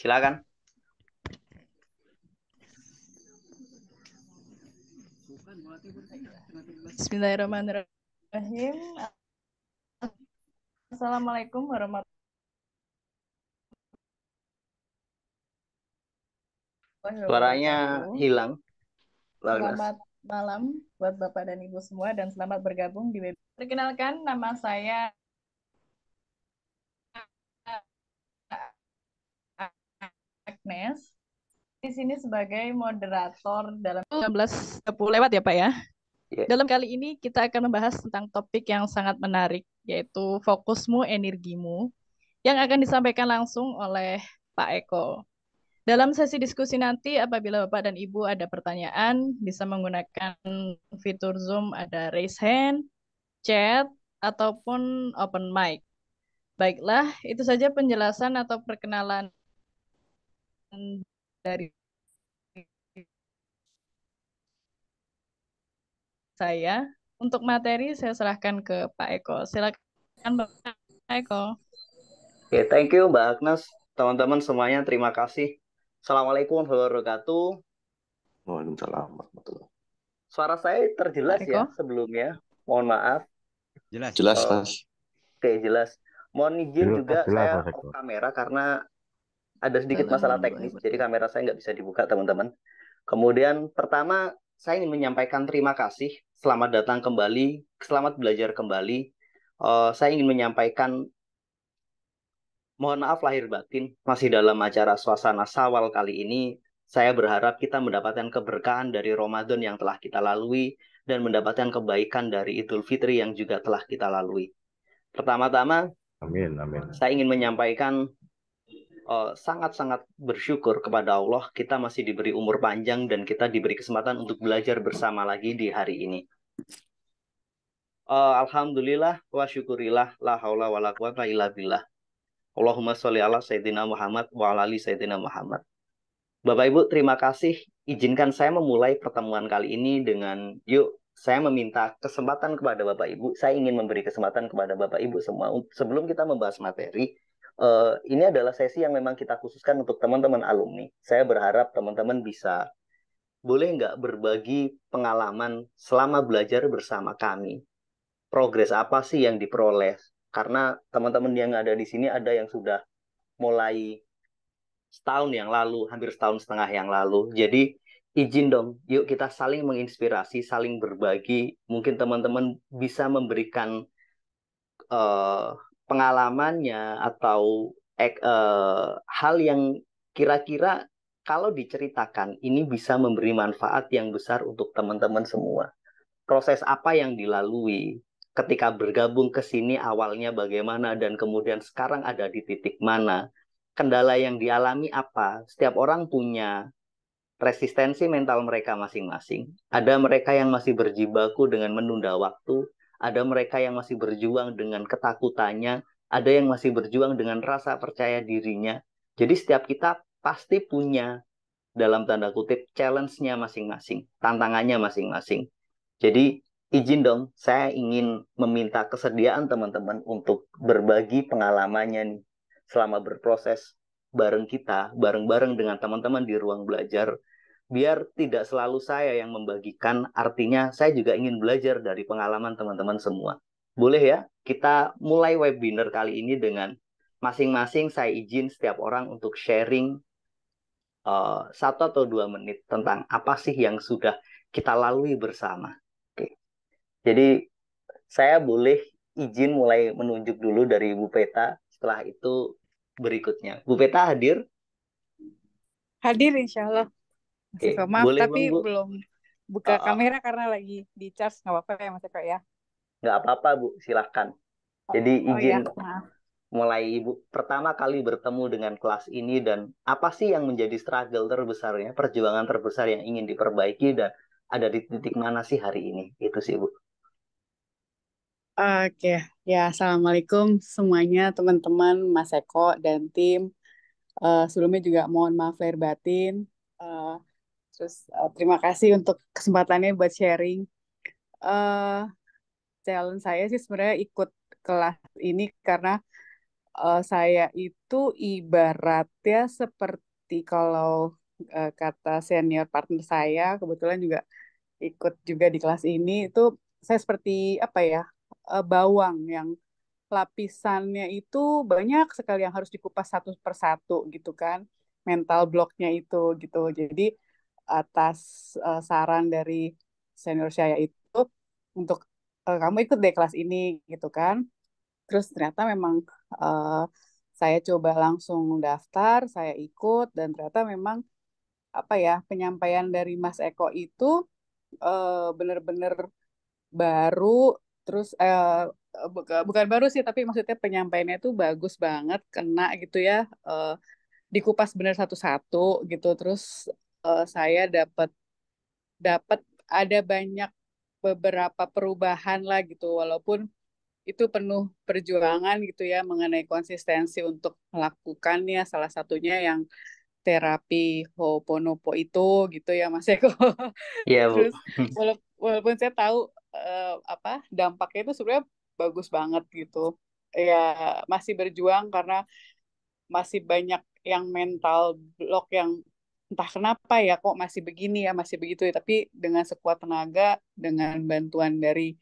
Silakan. Bismillahirrahmanirrahim. Assalamualaikum warahmatullahi Suaranya wabarakatuh. hilang, Bagnas. Selamat malam buat Bapak dan Ibu semua dan selamat bergabung di webinar. Perkenalkan, nama saya Agnes. Di sini sebagai moderator dalam 19.30 lewat ya Pak ya. Yeah. Dalam kali ini kita akan membahas tentang topik yang sangat menarik, yaitu fokusmu, energimu, yang akan disampaikan langsung oleh Pak Eko. Dalam sesi diskusi nanti, apabila Bapak dan Ibu ada pertanyaan, bisa menggunakan fitur Zoom, ada raise hand, chat, ataupun open mic. Baiklah, itu saja penjelasan atau perkenalan dari saya. Untuk materi, saya serahkan ke Pak Eko. Silakan Pak Eko. Oke, thank you Mbak Agnes. Teman-teman semuanya, terima kasih. Assalamualaikum warahmatullahi wabarakatuh. Waalaikumsalam warahmatullahi. Suara saya terjelas Pak ya Eko. sebelumnya. Mohon maaf. Jelas, Mas. Oke, jelas. Mohon izin juga saya Mas off Eko. kamera karena ada sedikit masalah teknis. Jadi kamera saya nggak bisa dibuka, teman-teman. Kemudian pertama, saya ingin menyampaikan terima kasih. Selamat datang kembali. Selamat belajar kembali. Saya ingin menyampaikan mohon maaf lahir batin, masih dalam acara suasana Syawal kali ini. Saya berharap kita mendapatkan keberkahan dari Ramadan yang telah kita lalui dan mendapatkan kebaikan dari Idul Fitri yang juga telah kita lalui. Pertama-tama, Amin. saya ingin menyampaikan sangat-sangat bersyukur kepada Allah kita masih diberi umur panjang dan kita diberi kesempatan untuk belajar bersama lagi di hari ini. Alhamdulillah wa syukurillah la haula wala quwata illa billah. Allahumma sholli ala Sayyidina Muhammad wa ala ali Sayyidina Muhammad. Bapak Ibu, terima kasih. Izinkan saya memulai pertemuan kali ini dengan saya meminta kesempatan kepada Bapak Ibu. Saya ingin memberi kesempatan kepada Bapak Ibu semua. Sebelum kita membahas materi, ini adalah sesi yang memang kita khususkan untuk teman-teman alumni. Saya berharap teman-teman bisa, boleh nggak berbagi pengalaman selama belajar bersama kami. Progres apa sih yang diperoleh? Karena teman-teman yang ada di sini ada yang sudah mulai setahun yang lalu, hampir setahun setengah yang lalu. Jadi izin dong, yuk kita saling menginspirasi, saling berbagi. Mungkin teman-teman bisa memberikan pengalamannya atau hal yang kira-kira kalau diceritakan ini bisa memberi manfaat yang besar untuk teman-teman semua. Proses apa yang dilalui ketika bergabung ke sini awalnya bagaimana dan kemudian sekarang ada di titik mana, kendala yang dialami apa. Setiap orang punya resistensi mental mereka masing-masing. Ada mereka yang masih berjibaku dengan menunda waktu, ada mereka yang masih berjuang dengan ketakutannya, ada yang masih berjuang dengan rasa percaya dirinya. Jadi setiap kita pasti punya dalam tanda kutip challenge-nya masing-masing, tantangannya masing-masing. Jadi izin dong, saya ingin meminta kesediaan teman-teman untuk berbagi pengalamannya nih selama berproses bareng kita, bareng-bareng dengan teman-teman di ruang belajar. Biar tidak selalu saya yang membagikan, artinya saya juga ingin belajar dari pengalaman teman-teman semua. Boleh ya, kita mulai webinar kali ini dengan masing-masing saya izin setiap orang untuk sharing 1 atau 2 menit tentang apa sih yang sudah kita lalui bersama. Oke. Jadi saya boleh izin mulai menunjuk dulu dari Bu Peta, setelah itu berikutnya. Bu Peta hadir? Hadir insya Allah. Oke, Maaf boleh tapi Bang, Bu? belum buka kamera karena lagi di charge, nggak apa-apa ya Mas Eko ya? Nggak apa-apa Bu, silahkan. Jadi Oh izin iya, maaf. mulai Ibu pertama kali bertemu dengan kelas ini dan apa sih yang menjadi struggle terbesarnya, perjuangan terbesar yang ingin diperbaiki dan ada di titik mana sih hari ini? Itu sih Bu. Oke, ya Assalamualaikum semuanya teman-teman Mas Eko dan tim. Sebelumnya juga mohon maaf lahir batin. Eh, terima kasih untuk kesempatannya buat sharing. Eh, Challenge saya sih sebenarnya ikut kelas ini karena saya itu ibaratnya seperti kalau kata senior partner saya, kebetulan juga ikut juga di kelas ini, itu saya seperti apa ya, bawang yang lapisannya itu banyak sekali yang harus dikupas satu persatu gitu kan, mental blocknya itu gitu. Jadi atas saran dari senior saya itu untuk kamu ikut deh kelas ini gitu kan. Terus ternyata memang eh, saya coba langsung daftar, saya ikut dan ternyata memang apa ya, penyampaian dari Mas Eko itu benar-benar baru. Terus bukan baru sih, tapi maksudnya penyampaiannya itu bagus banget, kena gitu ya, eh, dikupas benar satu-satu gitu. Terus saya dapat dapat ada banyak beberapa perubahan lah gitu, walaupun itu penuh perjuangan gitu ya mengenai konsistensi untuk melakukannya. Salah satunya yang terapi Ho'oponopo itu gitu ya Mas Eko. Iya, Bu. Terus walaupun saya tahu apa dampaknya itu sebenarnya bagus banget gitu. Ya masih berjuang karena masih banyak yang mental block yang entah kenapa ya kok masih begini ya, masih begitu ya. Tapi dengan sekuat tenaga, dengan bantuan dari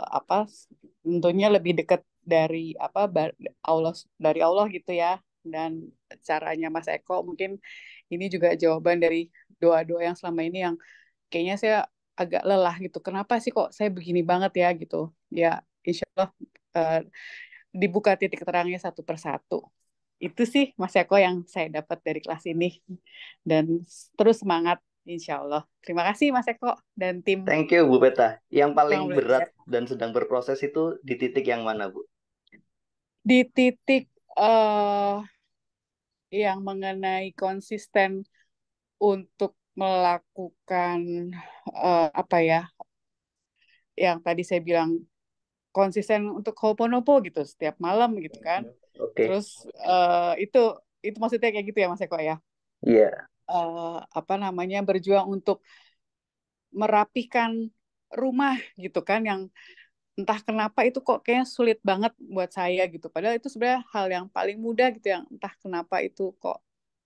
apa tentunya lebih dekat dari apa Allah, dari Allah gitu ya, dan caranya Mas Eko mungkin ini juga jawaban dari doa-doa yang selama ini yang kayaknya saya agak lelah gitu. Kenapa sih kok saya begini banget ya gitu. Ya insya Allah eh, dibuka titik terangnya satu persatu. Itu sih Mas Eko yang saya dapat dari kelas ini. Dan terus semangat insya Allah. Terima kasih Mas Eko dan tim Thank you, Bu Peta. Yang paling Ruang berat Belajar. dan sedang berproses itu di titik yang mana, Bu? Di titik eh yang mengenai konsisten untuk melakukan apa ya, yang tadi saya bilang konsisten untuk Ho'oponopo gitu setiap malam gitu kan. Oke. Terus itu maksudnya kayak gitu ya Mas Eko ya. Iya. Apa namanya, berjuang untuk merapihkan rumah gitu kan, yang entah kenapa itu kok kayaknya sulit banget buat saya gitu. Padahal itu sebenarnya hal yang paling mudah gitu, yang entah kenapa itu kok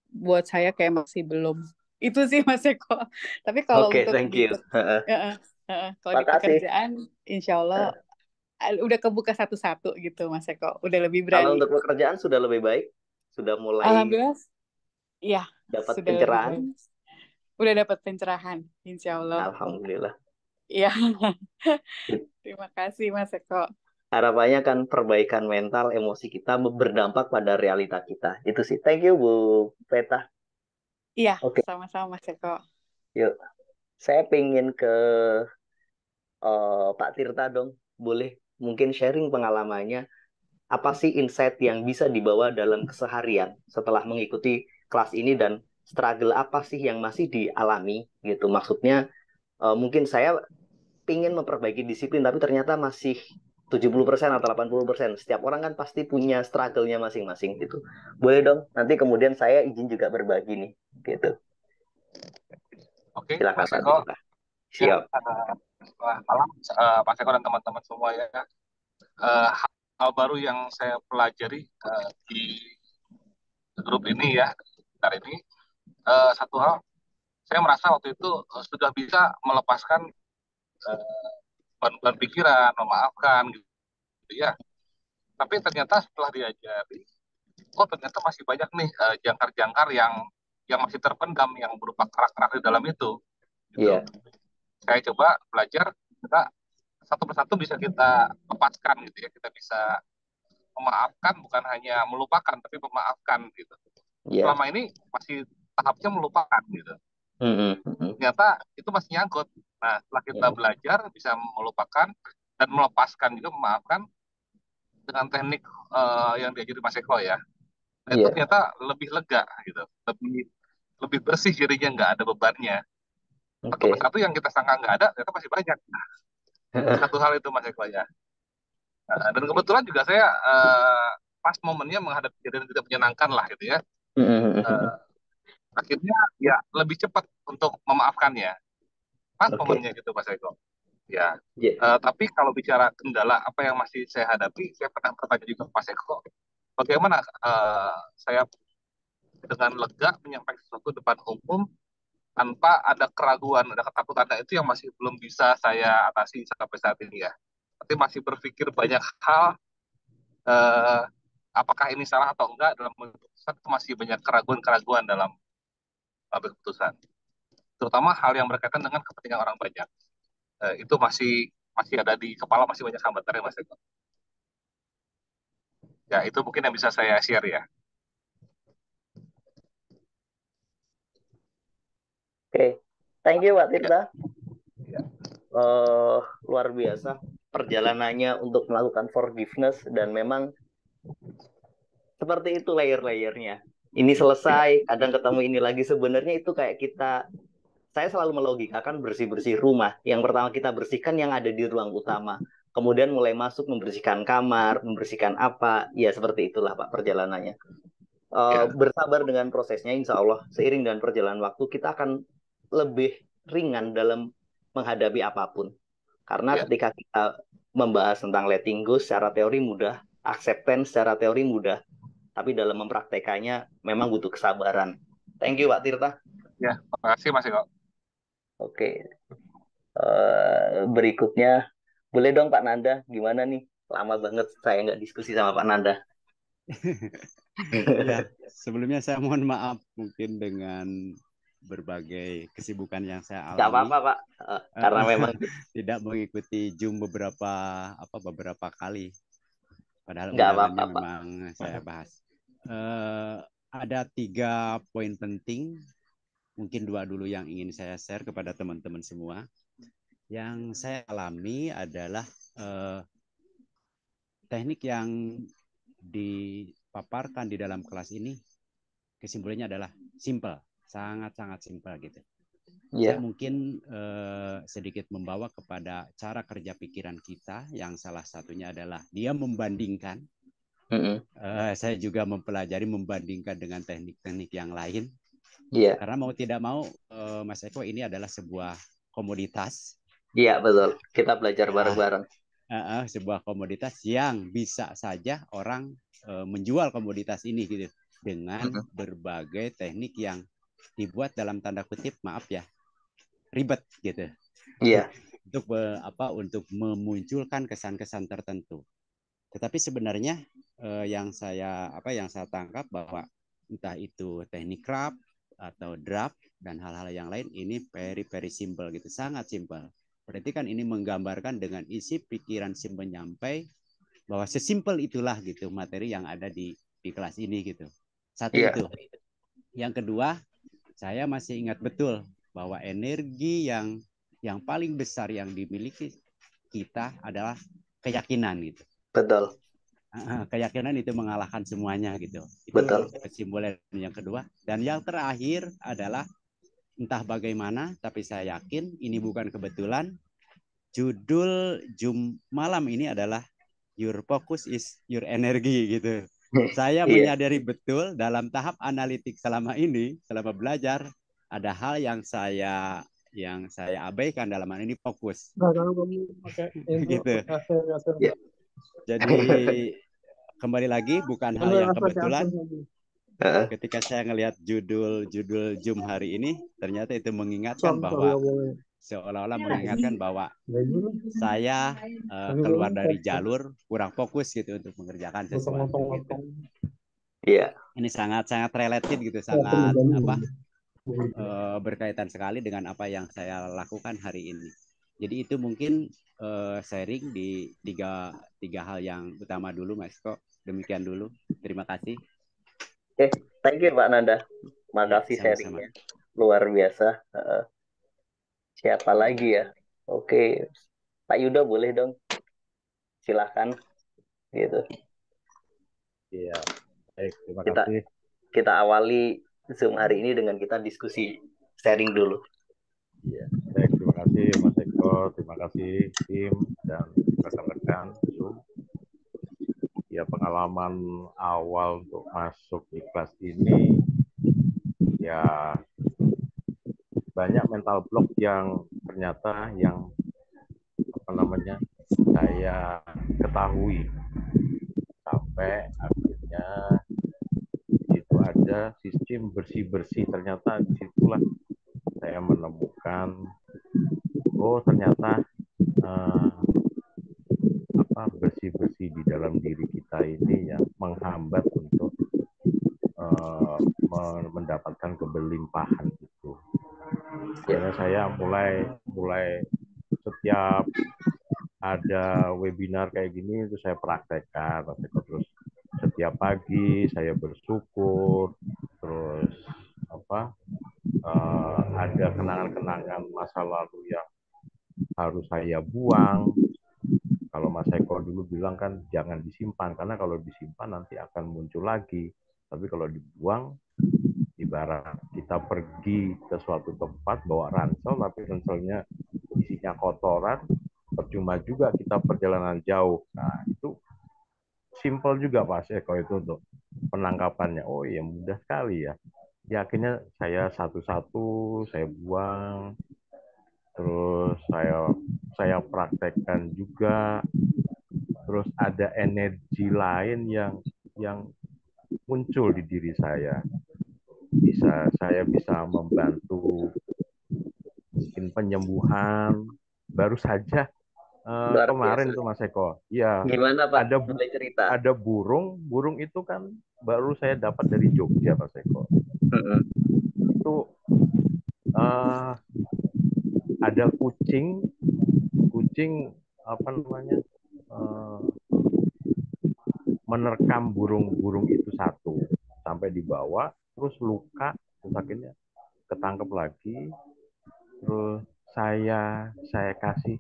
buat saya kayak masih belum. Itu sih Mas Eko. Tapi kalau Oke, untuk thank di you. kalau di Makasih. pekerjaan, insya Allah udah kebuka satu-satu gitu Mas Eko. Udah lebih Kalau berani. untuk pekerjaan sudah lebih baik, sudah mulai Alhamdulillah, iya dapat sudah lebih pencerahan. baik. Udah dapat pencerahan, insya Allah. Alhamdulillah. Iya, terima kasih Mas Eko. Harapannya kan perbaikan mental, emosi kita berdampak pada realita kita. Itu sih. Thank you, Bu Peta. Iya, Oke, sama-sama Mas Eko. yuk. Saya pengen ke Pak Tirta dong. Boleh mungkin sharing pengalamannya. Apa sih insight yang bisa dibawa dalam keseharian setelah mengikuti kelas ini dan struggle apa sih yang masih dialami gitu. Maksudnya mungkin saya ingin memperbaiki disiplin tapi ternyata masih 70% atau 80%. Setiap orang kan pasti punya struggle-nya masing-masing gitu. Boleh dong, nanti kemudian saya izin juga berbagi nih gitu. Oke, Silakan Mas Pak Eko. Tirta. Ya, Siap. selamat malam, Mas Eko dan teman-teman semua ya. Hal baru yang saya pelajari di grup ini ya, hari ini, satu hal, saya merasa waktu itu sudah bisa melepaskan beban pikiran, memaafkan gitu ya. Tapi ternyata setelah diajari, oh ternyata masih banyak nih jangkar-jangkar yang masih terpendam yang berupa karakter di dalam itu. Gitu. Iya. Saya coba belajar, kita satu persatu bisa kita lepaskan gitu ya. Kita bisa memaafkan, bukan hanya melupakan, tapi memaafkan gitu. Iya. Selama ini masih tahapnya melupakan gitu. Mm-mm. Ternyata itu masih nyangkut. Nah, setelah kita Mm-mm. belajar bisa melupakan dan melepaskan juga, memaafkan dengan teknik yang diajari Mas Eko ya. Nah, itu Iya. ternyata lebih lega gitu, lebih lebih bersih jadinya, nggak ada bebannya. Satu Oke. persatu yang kita sangka nggak ada, ternyata masih banyak. Satu hal itu Mas Eko ya. Dan kebetulan juga saya pas momennya menghadapi kejadian tidak menyenangkan lah gitu ya. Mm-mm. Eh, Akhirnya ya lebih cepat untuk memaafkannya. Pas Oke. momennya gitu Mas Eko. Ya. Iya. Tapi kalau bicara kendala apa yang masih saya hadapi, saya pernah bertanya juga ke Mas Eko. bagaimana saya dengan lega menyampaikan sesuatu depan umum tanpa ada keraguan, ada ketakutan. Nah, itu yang masih belum bisa saya atasi sampai saat ini ya. Tapi masih berpikir banyak hal, eh, apakah ini salah atau enggak dalam keputusan, itu masih banyak keraguan-keraguan dalam ambil keputusan. Terutama hal yang berkaitan dengan kepentingan orang banyak. Itu masih masih ada di kepala, masih banyak hambatannya Mas Eko. Ya, itu mungkin yang bisa saya share ya. Oke, thank you Pak Ya, Tirta. ya. Luar biasa perjalanannya untuk melakukan forgiveness, dan memang seperti itu layer-layernya. Ini selesai, kadang ketemu ini lagi. Sebenarnya itu kayak saya selalu melogikakan bersih-bersih rumah. Yang pertama kita bersihkan yang ada di ruang utama. Kemudian mulai masuk membersihkan kamar, membersihkan apa. Ya seperti itulah Pak perjalanannya. Ya. Bersabar dengan prosesnya, insya Allah seiring dengan perjalanan waktu kita akan lebih ringan dalam menghadapi apapun. Karena Ya. ketika kita membahas tentang letting go secara teori mudah, acceptance secara teori mudah, tapi dalam mempraktekannya memang butuh kesabaran. Thank you Pak Tirta. Ya, terima kasih Mas Eko. Oke, berikutnya boleh dong Pak Nanda, gimana nih? Lama banget saya nggak diskusi sama Pak Nanda. Ya, sebelumnya saya mohon maaf mungkin dengan berbagai kesibukan yang saya Nggak alami. apa-apa Pak, karena memang tidak mengikuti Zoom beberapa kali. Padahal nggak undangannya apa-apa Pak. memang saya bahas. Ada 3 poin penting, mungkin 2 dulu yang ingin saya share kepada teman-teman semua. Yang saya alami adalah teknik yang dipaparkan di dalam kelas ini, kesimpulannya adalah simple, sangat-sangat simple gitu. Yeah. Saya mungkin sedikit membawa kepada cara kerja pikiran kita, yang salah satunya adalah dia membandingkan. Saya juga mempelajari membandingkan dengan teknik-teknik yang lain. Yeah. Karena mau tidak mau, Mas Eko, ini adalah sebuah komoditas. Iya, betul. Kita belajar bareng-bareng. Sebuah komoditas yang bisa saja orang menjual komoditas ini gitu, dengan berbagai teknik yang dibuat dalam tanda kutip, maaf ya, ribet gitu. Iya. Untuk memunculkan kesan-kesan tertentu. Tetapi sebenarnya yang saya tangkap bahwa entah itu teknik craft atau draft dan hal-hal yang lain, ini very very simple gitu, sangat simple. Berarti kan ini menggambarkan dengan isi pikiran si penyampai bahwa sesimpel itulah gitu materi yang ada di kelas ini gitu. Satu itu. Yang kedua, saya masih ingat betul bahwa energi yang paling besar yang dimiliki kita adalah keyakinan gitu. Betul. Keyakinan itu mengalahkan semuanya gitu. Itu betul. Kesimpulan yang kedua. Dan yang terakhir adalah, entah bagaimana, tapi saya yakin ini bukan kebetulan. Judul Zoom malam ini adalah Your Focus is Your Energy gitu. Saya menyadari betul dalam tahap analitik selama ini, selama belajar, ada hal yang saya abaikan dalam hal ini, fokus. Gitu. Jadi kembali lagi, bukan hal yang kebetulan. Ketika saya ngelihat judul Zoom hari ini, ternyata itu mengingatkan bahwa seolah-olah mengingatkan bahwa saya keluar dari jalur, kurang fokus gitu untuk mengerjakan sesuatu gitu. Iya. Ini sangat related gitu, sangat berkaitan sekali dengan apa yang saya lakukan hari ini. Jadi itu mungkin sharing di tiga hal yang utama dulu, Mas Eko. Demikian dulu. Terima kasih. Oke, thank you Pak Nanda. Makasih sharingnya. Luar biasa. Siapa lagi ya? Oke, Pak Yuda boleh dong. Silakan. Gitu. Iya, baik, terima kasih. Kita awali Zoom hari ini dengan kita diskusi sharing dulu. Iya, baik, terima kasih Mas Eko, terima kasih tim dan rekan-rekan Zoom. Ya, pengalaman awal untuk masuk di kelas ini, ya banyak mental block yang ternyata saya ketahui sampai akhirnya bersih-bersihnya itu ada sistem bersih-bersih. Ternyata disitulah saya menemukan, oh ternyata bersih-bersih di dalam diri kita ini yang menghambat untuk mendapatkan keberlimpahan itu. Karena saya mulai setiap ada webinar kayak gini itu saya praktekkan, terus setiap pagi saya bersyukur, terus ada kenangan-kenangan masa lalu yang harus saya buang. Kalau Mas Eko dulu bilang kan jangan disimpan, karena kalau disimpan nanti akan muncul lagi. Tapi kalau dibuang, ibarat kita pergi ke suatu tempat bawa ransel, tapi ranselnya isinya kotoran, percuma juga kita perjalanan jauh. Nah, itu simpel juga Pak Eko itu untuk penangkapannya. Oh iya, mudah sekali ya. Ya akhirnya saya satu-satu saya buang, terus saya praktekkan juga. Terus ada energi lain yang muncul di diri saya. Saya bisa membantu mungkin penyembuhan. Baru saja kemarin tuh Mas Eko. Ya, Gimana Pak? Boleh cerita? ada burung itu kan baru saya dapat dari Jogja Mas Eko. Itu ada kucing apa namanya? Menerkam burung itu satu sampai dibawa, terus luka, terus akhirnya ketangkep lagi, terus saya kasih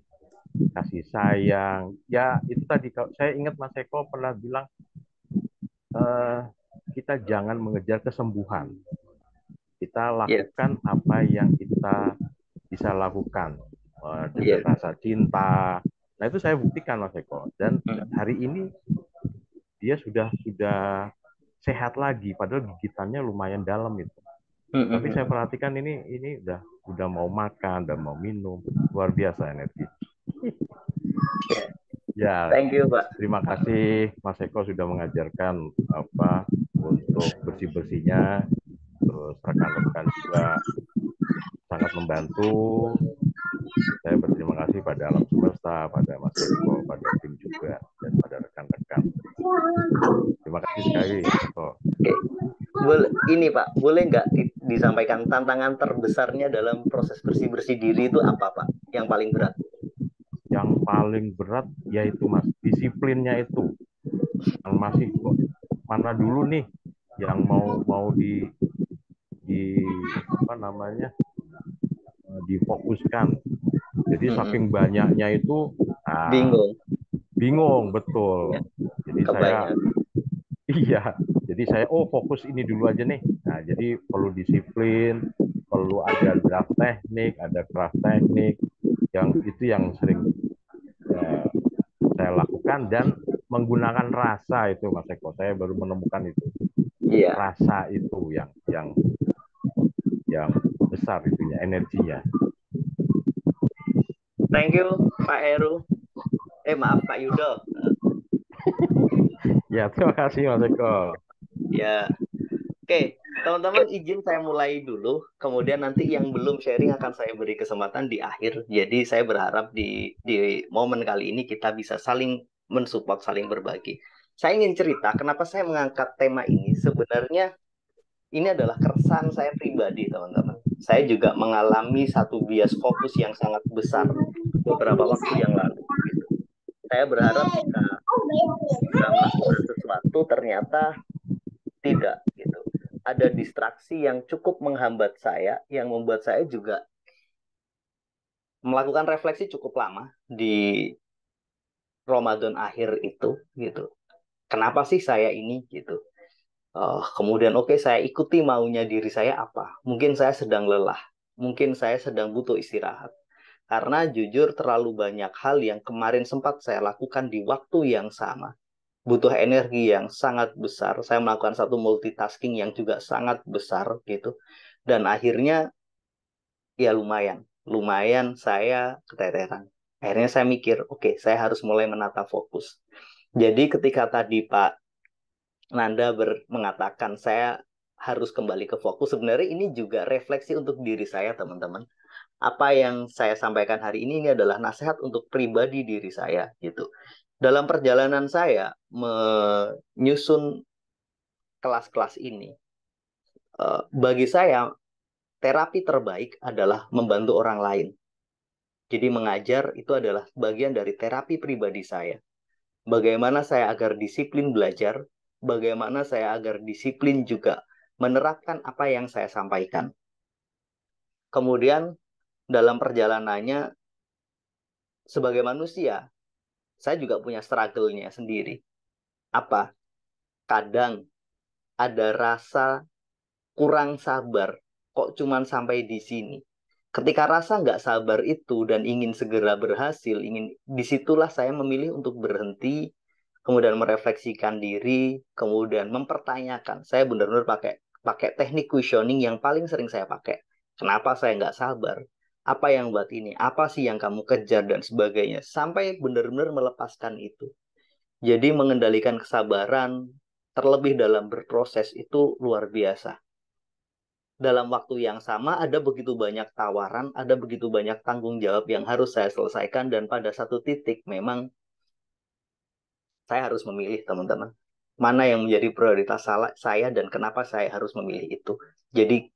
sayang. Ya itu tadi saya ingat Mas Eko pernah bilang kita jangan mengejar kesembuhan, kita lakukan apa yang kita bisa lakukan dengan rasa cinta. Nah itu saya buktikan Mas Eko, dan hari ini dia sudah sehat lagi, padahal gigitannya lumayan dalam itu. Tapi saya perhatikan ini udah mau makan, udah mau minum, luar biasa energi. Ya, thank you Pak. Terima kasih Mas Eko sudah mengajarkan untuk bersih-bersihnya, terus rekan-rekan juga sangat membantu. Saya berterima kasih pada alam semesta, pada Mas Eko, pada tim juga, dan pada rekan-rekan. Terima kasih sekali, Mas Eko. Ini Pak, boleh nggak disampaikan tantangan terbesarnya dalam proses bersih-bersih diri itu apa Pak? Yang paling berat? Yang paling berat yaitu Mas, disiplinnya itu. Yang masih mana dulu nih yang mau apa namanya? Difokuskan. Jadi saking banyaknya itu bingung betul. Jadi saya fokus ini dulu aja nih. Nah, jadi perlu disiplin, perlu ada draft teknik, ada craft teknik, yang sering saya lakukan, dan menggunakan rasa itu Mas Eko. Saya baru menemukan itu. Rasa itu yang besar itunya, energinya. Thank you Pak Heru. Maaf Pak Yudo. Ya, terima kasih Mas Eko. Ya. Oke, teman-teman izin saya mulai dulu, kemudian nanti yang belum sharing akan saya beri kesempatan di akhir. Jadi saya berharap di momen kali ini kita bisa saling mensupport, saling berbagi. Saya ingin cerita kenapa saya mengangkat tema ini. Sebenarnya ini adalah keresahan saya pribadi, teman-teman. Saya juga mengalami satu bias fokus yang sangat besar beberapa waktu yang lalu. Saya berharap kita melakukan sesuatu, ternyata tidak gitu. Ada distraksi yang cukup menghambat saya, yang membuat saya juga melakukan refleksi cukup lama di Ramadan akhir itu gitu. Kenapa sih saya ini gitu? Kemudian saya ikuti maunya diri saya apa? Mungkin saya sedang lelah, mungkin saya sedang butuh istirahat. Karena jujur terlalu banyak hal yang kemarin sempat saya lakukan di waktu yang sama. Butuh energi yang sangat besar. Saya melakukan satu multitasking yang juga sangat besar gitu. Dan akhirnya ya lumayan saya keteteran. Akhirnya saya mikir, oke, saya harus mulai menata fokus. Jadi ketika tadi Pak Nanda mengatakan saya harus kembali ke fokus. Sebenarnya ini juga refleksi untuk diri saya, teman-teman. Apa yang saya sampaikan hari ini adalah nasihat untuk pribadi diri saya, gitu. Dalam perjalanan saya menyusun kelas-kelas ini, bagi saya terapi terbaik adalah membantu orang lain. Jadi mengajar itu adalah bagian dari terapi pribadi saya. Bagaimana saya agar disiplin belajar, bagaimana saya agar disiplin juga menerapkan apa yang saya sampaikan. Kemudian dalam perjalanannya sebagai manusia, saya juga punya struggle-nya sendiri. Apa? Kadang ada rasa kurang sabar, kok cuman sampai di sini. Ketika rasa nggak sabar itu dan ingin segera berhasil, disitulah saya memilih untuk berhenti, kemudian merefleksikan diri, kemudian mempertanyakan. Saya benar-benar pakai teknik questioning yang paling sering saya pakai. Kenapa saya nggak sabar? Apa yang buat ini? Apa sih yang kamu kejar dan sebagainya? Sampai benar-benar melepaskan itu. Jadi mengendalikan kesabaran, terlebih dalam berproses itu luar biasa. Dalam waktu yang sama ada begitu banyak tawaran, ada begitu banyak tanggung jawab yang harus saya selesaikan, dan pada satu titik memang saya harus memilih, teman-teman. Mana yang menjadi prioritas saya dan kenapa saya harus memilih itu. Jadi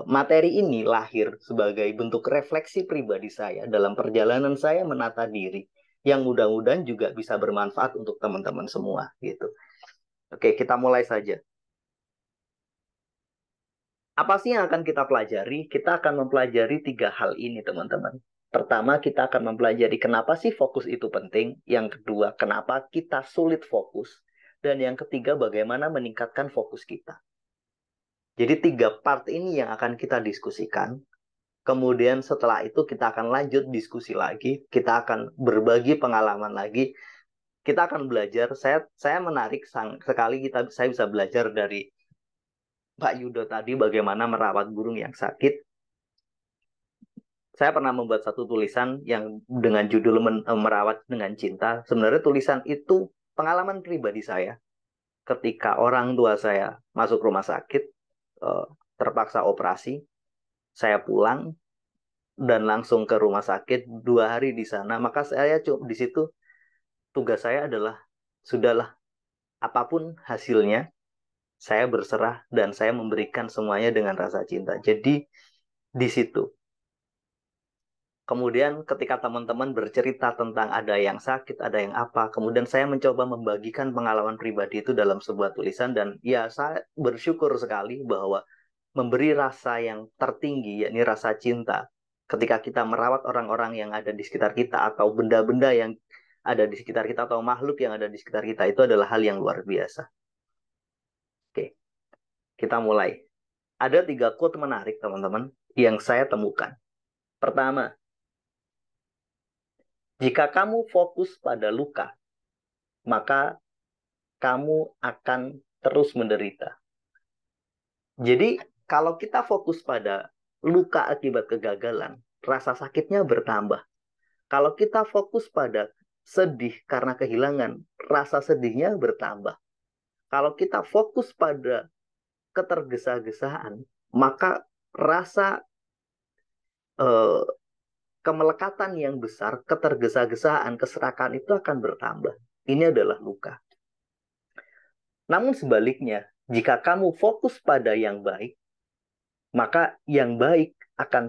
materi ini lahir sebagai bentuk refleksi pribadi saya dalam perjalanan saya menata diri, yang mudah-mudahan juga bisa bermanfaat untuk teman-teman semua, gitu. Oke, kita mulai saja. Apa sih yang akan kita pelajari? Kita akan mempelajari 3 hal ini, teman-teman. Pertama, kita akan mempelajari kenapa sih fokus itu penting. Yang kedua, kenapa kita sulit fokus. Dan yang ketiga, bagaimana meningkatkan fokus kita. Jadi 3 part ini yang akan kita diskusikan. Kemudian setelah itu kita akan lanjut diskusi lagi. Kita akan berbagi pengalaman lagi. Kita akan belajar. Saya menarik sekali saya bisa belajar dari Pak Yudo tadi bagaimana merawat burung yang sakit. Saya pernah membuat satu tulisan yang dengan judul Merawat dengan Cinta. Sebenarnya tulisan itu pengalaman pribadi saya. Ketika orang tua saya masuk rumah sakit, terpaksa operasi, saya pulang dan langsung ke rumah sakit 2 hari di sana. Maka saya di situ tugas saya adalah sudahlah, apapun hasilnya, saya berserah dan saya memberikan semuanya dengan rasa cinta. Jadi di situ. Kemudian ketika teman-teman bercerita tentang ada yang sakit, ada yang apa, kemudian saya mencoba membagikan pengalaman pribadi itu dalam sebuah tulisan, dan ya saya bersyukur sekali bahwa memberi rasa yang tertinggi, yakni rasa cinta, ketika kita merawat orang-orang yang ada di sekitar kita atau benda-benda yang ada di sekitar kita atau makhluk yang ada di sekitar kita, itu adalah hal yang luar biasa. Oke, kita mulai. Ada 3 quote menarik, teman-teman, yang saya temukan. Pertama, jika kamu fokus pada luka, maka kamu akan terus menderita. Jadi, kalau kita fokus pada luka akibat kegagalan, rasa sakitnya bertambah. Kalau kita fokus pada sedih karena kehilangan, rasa sedihnya bertambah. Kalau kita fokus pada ketergesa-gesaan, maka rasa kemelekatan yang besar, ketergesa-gesaan, keserakahan itu akan bertambah. Ini adalah luka. Namun sebaliknya, jika kamu fokus pada yang baik, maka yang baik akan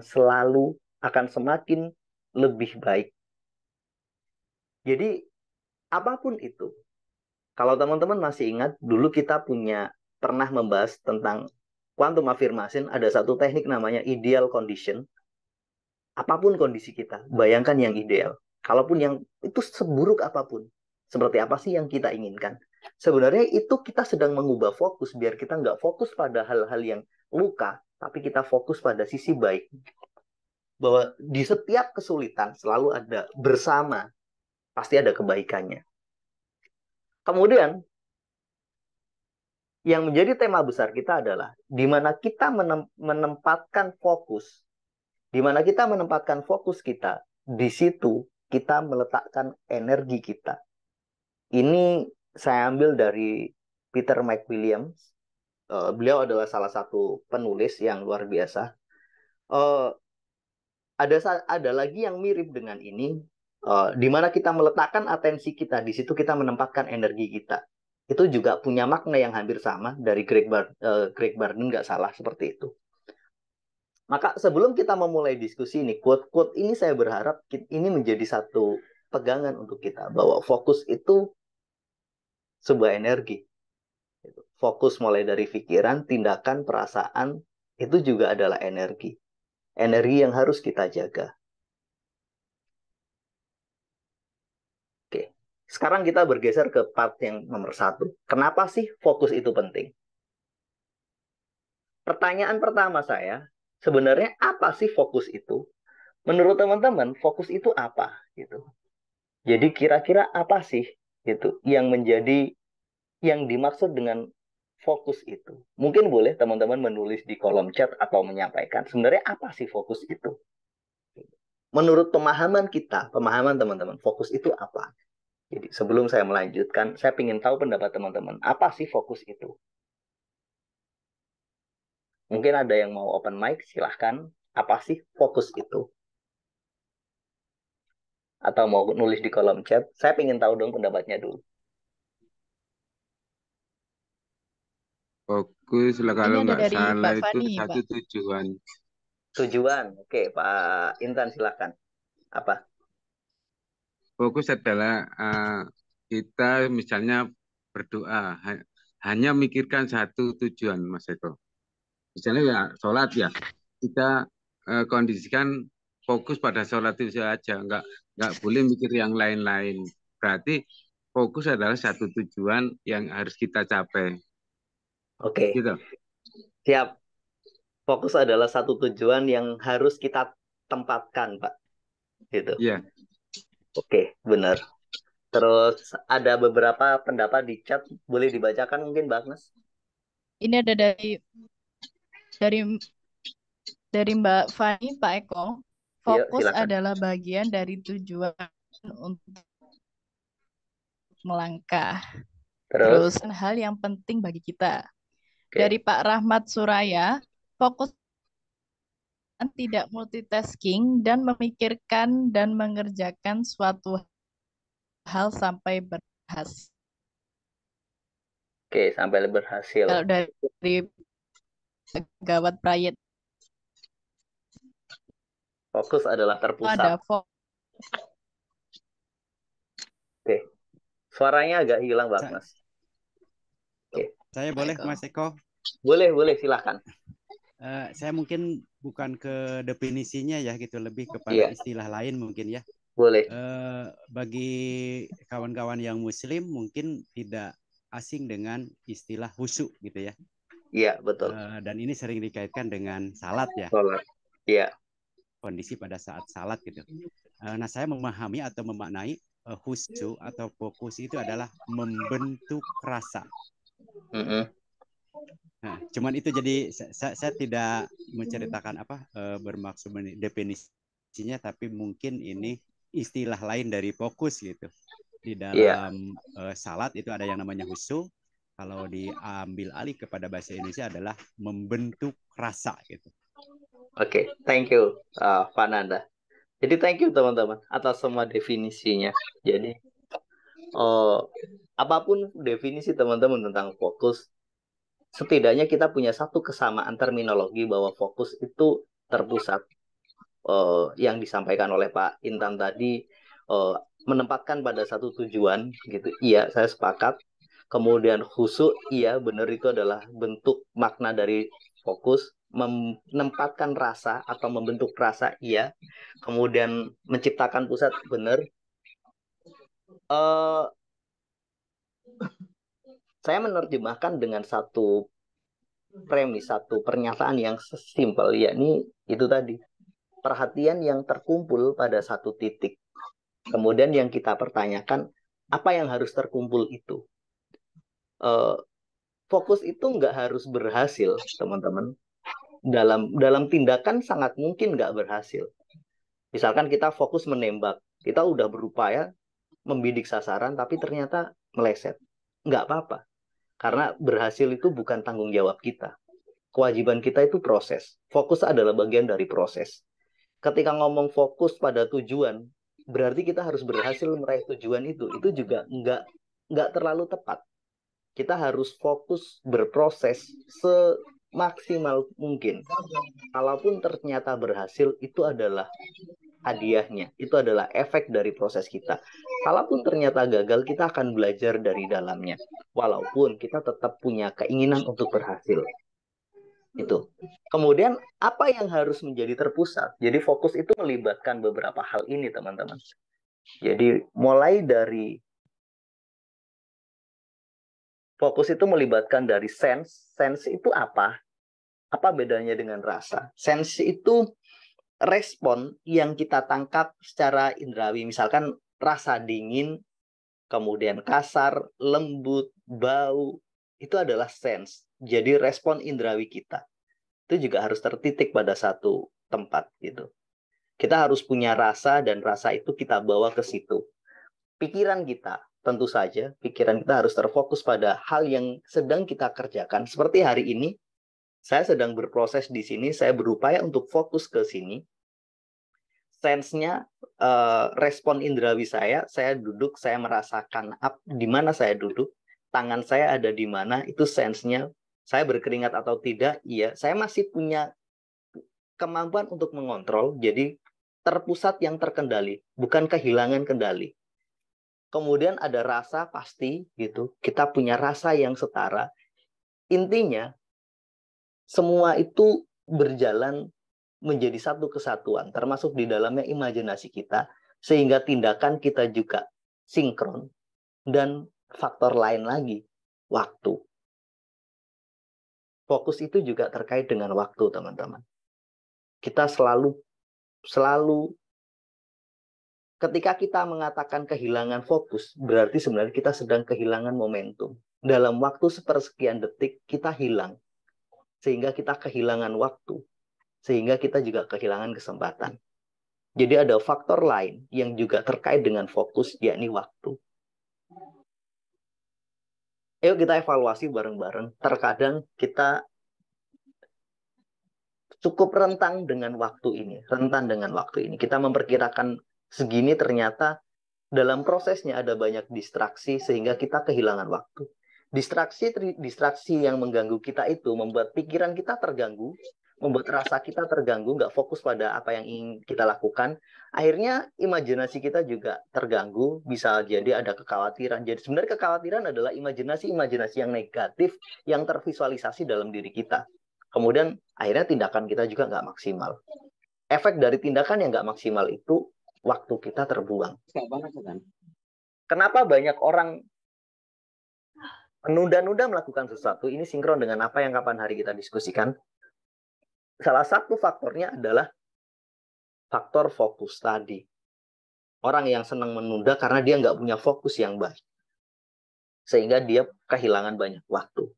semakin lebih baik. Jadi, apapun itu, kalau teman-teman masih ingat, dulu kita pernah membahas tentang quantum affirmation, ada satu teknik namanya ideal condition. Apapun kondisi kita, bayangkan yang ideal. Kalaupun yang itu seburuk apapun, seperti apa sih yang kita inginkan? Sebenarnya itu kita sedang mengubah fokus, biar kita nggak fokus pada hal-hal yang luka, tapi kita fokus pada sisi baik. Bahwa di setiap kesulitan selalu ada bersama, pasti ada kebaikannya. Kemudian, yang menjadi tema besar kita adalah di mana kita menempatkan fokus. Di mana kita menempatkan fokus kita, di situ kita meletakkan energi kita. Ini saya ambil dari Peter McWilliams. Beliau adalah salah satu penulis yang luar biasa. Eh, ada lagi yang mirip dengan ini, di mana kita meletakkan atensi kita, di situ kita menempatkan energi kita. Itu juga punya makna yang hampir sama dari Greg Barden, nggak salah seperti itu. Maka sebelum kita memulai diskusi ini, quote-quote ini saya berharap ini menjadi satu pegangan untuk kita, bahwa fokus itu sebuah energi. Fokus mulai dari pikiran, tindakan, perasaan, itu juga adalah energi. Energi yang harus kita jaga. Oke, sekarang kita bergeser ke part yang nomor 1. Kenapa sih fokus itu penting? Pertanyaan pertama saya, sebenarnya apa sih fokus itu? Menurut teman-teman, fokus itu apa? Gitu. Jadi kira-kira apa sih gitu yang dimaksud dengan fokus itu? Mungkin boleh teman-teman menulis di kolom chat atau menyampaikan sebenarnya apa sih fokus itu? Menurut pemahaman kita, pemahaman teman-teman, fokus itu apa? Jadi sebelum saya melanjutkan, saya ingin tahu pendapat teman-teman. Apa sih fokus itu? Mungkin ada yang mau open mic, silahkan. Apa sih fokus itu? Atau mau nulis di kolom chat. Saya ingin tahu dong pendapatnya dulu. Fokus lah Ini kalau ada nggak dari salah Mbak itu Fani, satu Pak. tujuan. Tujuan. Oke, Pak Intan silahkan. Apa? Fokus adalah kita misalnya berdoa hanya mikirkan satu tujuan, Mas Eko. Misalnya ya sholat ya, kita kondisikan fokus pada sholat itu saja, nggak boleh mikir yang lain-lain. Berarti fokus adalah satu tujuan yang harus kita capai. Oke, Gitu. siap. Fokus adalah satu tujuan yang harus kita tempatkan, Pak. Gitu. Iya. Oke, benar. Terus ada beberapa pendapat di chat, boleh dibacakan mungkin, Mbak Agnes? Ini ada dari Mbak Fani, Pak Eko. Yuk, Fokus silakan. adalah bagian dari tujuan untuk melangkah. Terus, Terus hal yang penting bagi kita. oke. Dari Pak Rahmat Suraya, fokus tidak multitasking dan memikirkan dan mengerjakan suatu hal sampai berhasil. Oke, sampai berhasil. Kalau dari Gawat Prayit Fokus adalah ada terpusat. Oke. Suaranya agak hilang, Mbak Agnes. Oke. Saya boleh, Eko. Mas Eko? Boleh, silahkan. Saya mungkin bukan ke definisinya ya gitu, lebih kepada Iya. istilah lain mungkin ya. Boleh. Bagi kawan-kawan yang Muslim mungkin tidak asing dengan istilah khusyuk gitu ya. Iya, betul. Dan ini sering dikaitkan dengan salat ya. Sholat. Iya. Kondisi pada saat salat gitu. Nah, saya memahami atau memaknai khusyuk atau fokus itu adalah membentuk rasa. Nah, cuman itu jadi saya tidak menceritakan bermaksud definisinya, tapi mungkin ini istilah lain dari fokus gitu. Di dalam salat itu ada yang namanya khusyuk. Kalau diambil alih kepada bahasa Indonesia adalah membentuk rasa gitu. Oke, thank you, Pak Nanda. Jadi thank you teman-teman atas semua definisinya. Jadi apapun definisi teman-teman tentang fokus, setidaknya kita punya satu kesamaan terminologi bahwa fokus itu terpusat. Yang disampaikan oleh Pak Intan tadi, menempatkan pada satu tujuan gitu. Iya, saya sepakat. Kemudian khusyuk, iya benar, itu adalah bentuk makna dari fokus. Menempatkan rasa atau membentuk rasa, iya. Kemudian menciptakan pusat, benar. Saya menerjemahkan dengan satu premis, satu pernyataan yang simpel, yakni itu tadi. Perhatian yang terkumpul pada satu titik. Kemudian yang kita pertanyakan, apa yang harus terkumpul itu? Fokus itu nggak harus berhasil, teman-teman. Dalam tindakan sangat mungkin nggak berhasil. Misalkan kita fokus menembak, kita udah berupaya membidik sasaran, tapi ternyata meleset. Nggak apa-apa. Karena berhasil itu bukan tanggung jawab kita. Kewajiban kita itu proses. Fokus adalah bagian dari proses. Ketika ngomong fokus pada tujuan, berarti kita harus berhasil meraih tujuan itu. Itu juga nggak terlalu tepat. Kita harus fokus berproses semaksimal mungkin. Kalaupun ternyata berhasil, itu adalah hadiahnya. Itu adalah efek dari proses kita. Kalaupun ternyata gagal, kita akan belajar dari dalamnya. Walaupun kita tetap punya keinginan untuk berhasil. Itu. Kemudian, apa yang harus menjadi terpusat? Jadi fokus itu melibatkan beberapa hal ini, teman-teman. Jadi mulai dari fokus itu melibatkan dari sense. Sense itu apa? Apa bedanya dengan rasa? Sense itu respon yang kita tangkap secara indrawi. Misalkan rasa dingin, kemudian kasar, lembut, bau, itu adalah sense. Jadi respon indrawi kita. Itu juga harus tertitik pada satu tempat gitu. Kita harus punya rasa dan rasa itu kita bawa ke situ. Pikiran kita, tentu saja, pikiran kita harus terfokus pada hal yang sedang kita kerjakan. Seperti hari ini, saya sedang berproses di sini, saya berupaya untuk fokus ke sini. Sense-nya, respon indrawi saya duduk, saya merasakan di mana saya duduk, tangan saya ada di mana, itu sense-nya. Saya berkeringat atau tidak, iya. Saya masih punya kemampuan untuk mengontrol, jadi terpusat yang terkendali, bukan kehilangan kendali. Kemudian ada rasa pasti, gitu. Kita punya rasa yang setara. Intinya, semua itu berjalan menjadi satu kesatuan, termasuk di dalamnya imajinasi kita, sehingga tindakan kita juga sinkron. Dan faktor lain lagi, waktu. Fokus itu juga terkait dengan waktu, teman-teman. Kita selalu ketika kita mengatakan kehilangan fokus, berarti sebenarnya kita sedang kehilangan momentum. Dalam waktu sepersekian detik, kita hilang. Sehingga kita kehilangan waktu. Sehingga kita juga kehilangan kesempatan. Jadi ada faktor lain yang juga terkait dengan fokus, yakni waktu. Ayo kita evaluasi bareng-bareng. Terkadang kita cukup rentan dengan waktu ini. Kita memperkirakan segini, ternyata dalam prosesnya ada banyak distraksi sehingga kita kehilangan waktu. Distraksi yang mengganggu kita itu membuat pikiran kita terganggu, membuat rasa kita terganggu, nggak fokus pada apa yang ingin kita lakukan. Akhirnya imajinasi kita juga terganggu, bisa jadi ada kekhawatiran. Jadi sebenarnya kekhawatiran adalah imajinasi yang negatif yang tervisualisasi dalam diri kita. Kemudian akhirnya tindakan kita juga nggak maksimal. Efek dari tindakan yang nggak maksimal itu waktu kita terbuang. Kenapa banyak orang menunda-nunda melakukan sesuatu? Ini sinkron dengan apa yang kapan hari kita diskusikan. Salah satu faktornya adalah faktor fokus tadi. Orang yang senang menunda karena dia nggak punya fokus yang baik. Sehingga dia kehilangan banyak waktu.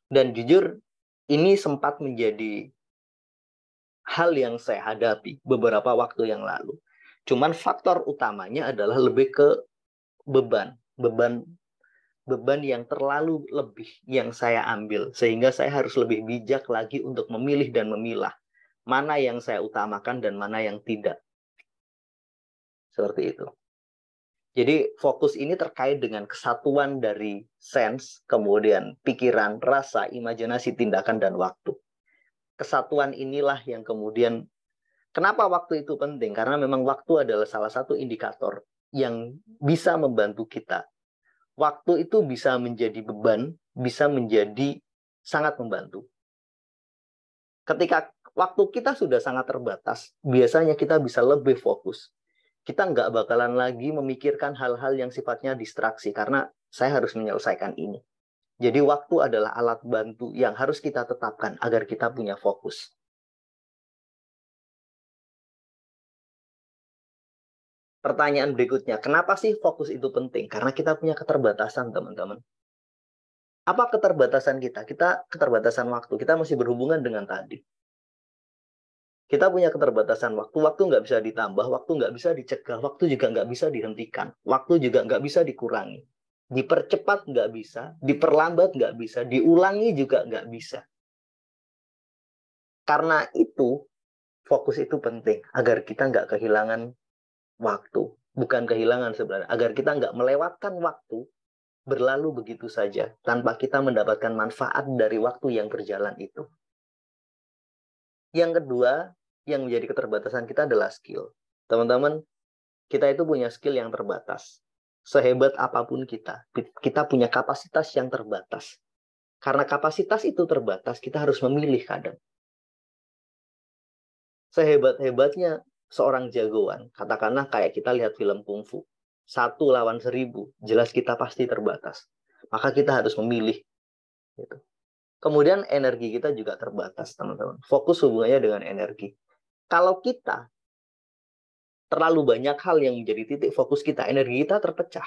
Dan jujur, ini sempat menjadi hal yang saya hadapi beberapa waktu yang lalu. Cuman faktor utamanya adalah lebih ke beban yang terlalu lebih yang saya ambil, sehingga saya harus lebih bijak lagi untuk memilih dan memilah mana yang saya utamakan dan mana yang tidak. Seperti itu. Jadi fokus ini terkait dengan kesatuan dari sense, kemudian pikiran, rasa, imajinasi, tindakan, dan waktu. Kesatuan inilah yang kemudian, kenapa waktu itu penting? Karena memang waktu adalah salah satu indikator yang bisa membantu kita. Waktu itu bisa menjadi beban, bisa menjadi sangat membantu. Ketika waktu kita sudah sangat terbatas, biasanya kita bisa lebih fokus. Kita nggak bakalan lagi memikirkan hal-hal yang sifatnya distraksi, karena saya harus menyelesaikan ini. Jadi waktu adalah alat bantu yang harus kita tetapkan agar kita punya fokus. Pertanyaan berikutnya, kenapa sih fokus itu penting? Karena kita punya keterbatasan, teman-teman. Apa keterbatasan kita? Kita keterbatasan waktu. Kita masih berhubungan dengan tadi. Kita punya keterbatasan waktu. Waktu nggak bisa ditambah, waktu nggak bisa dicegah, waktu juga nggak bisa dihentikan, waktu juga nggak bisa dikurangi. Dipercepat nggak bisa, diperlambat nggak bisa, diulangi juga nggak bisa. Karena itu, fokus itu penting agar kita nggak kehilangan waktu. Bukan kehilangan sebenarnya, agar kita nggak melewatkan waktu berlalu begitu saja tanpa kita mendapatkan manfaat dari waktu yang berjalan itu. Yang kedua, yang menjadi keterbatasan kita adalah skill. Teman-teman, kita itu punya skill yang terbatas. Sehebat apapun kita punya kapasitas yang terbatas. Karena kapasitas itu terbatas, kita harus memilih kadang. Sehebat-hebatnya seorang jagoan, katakanlah kayak kita lihat film kungfu, 1 lawan 1000, jelas kita pasti terbatas. Maka kita harus memilih. Gitu. Kemudian energi kita juga terbatas, teman-teman. Fokus hubungannya dengan energi. Kalau kita terlalu banyak hal yang menjadi titik fokus kita, energi kita terpecah.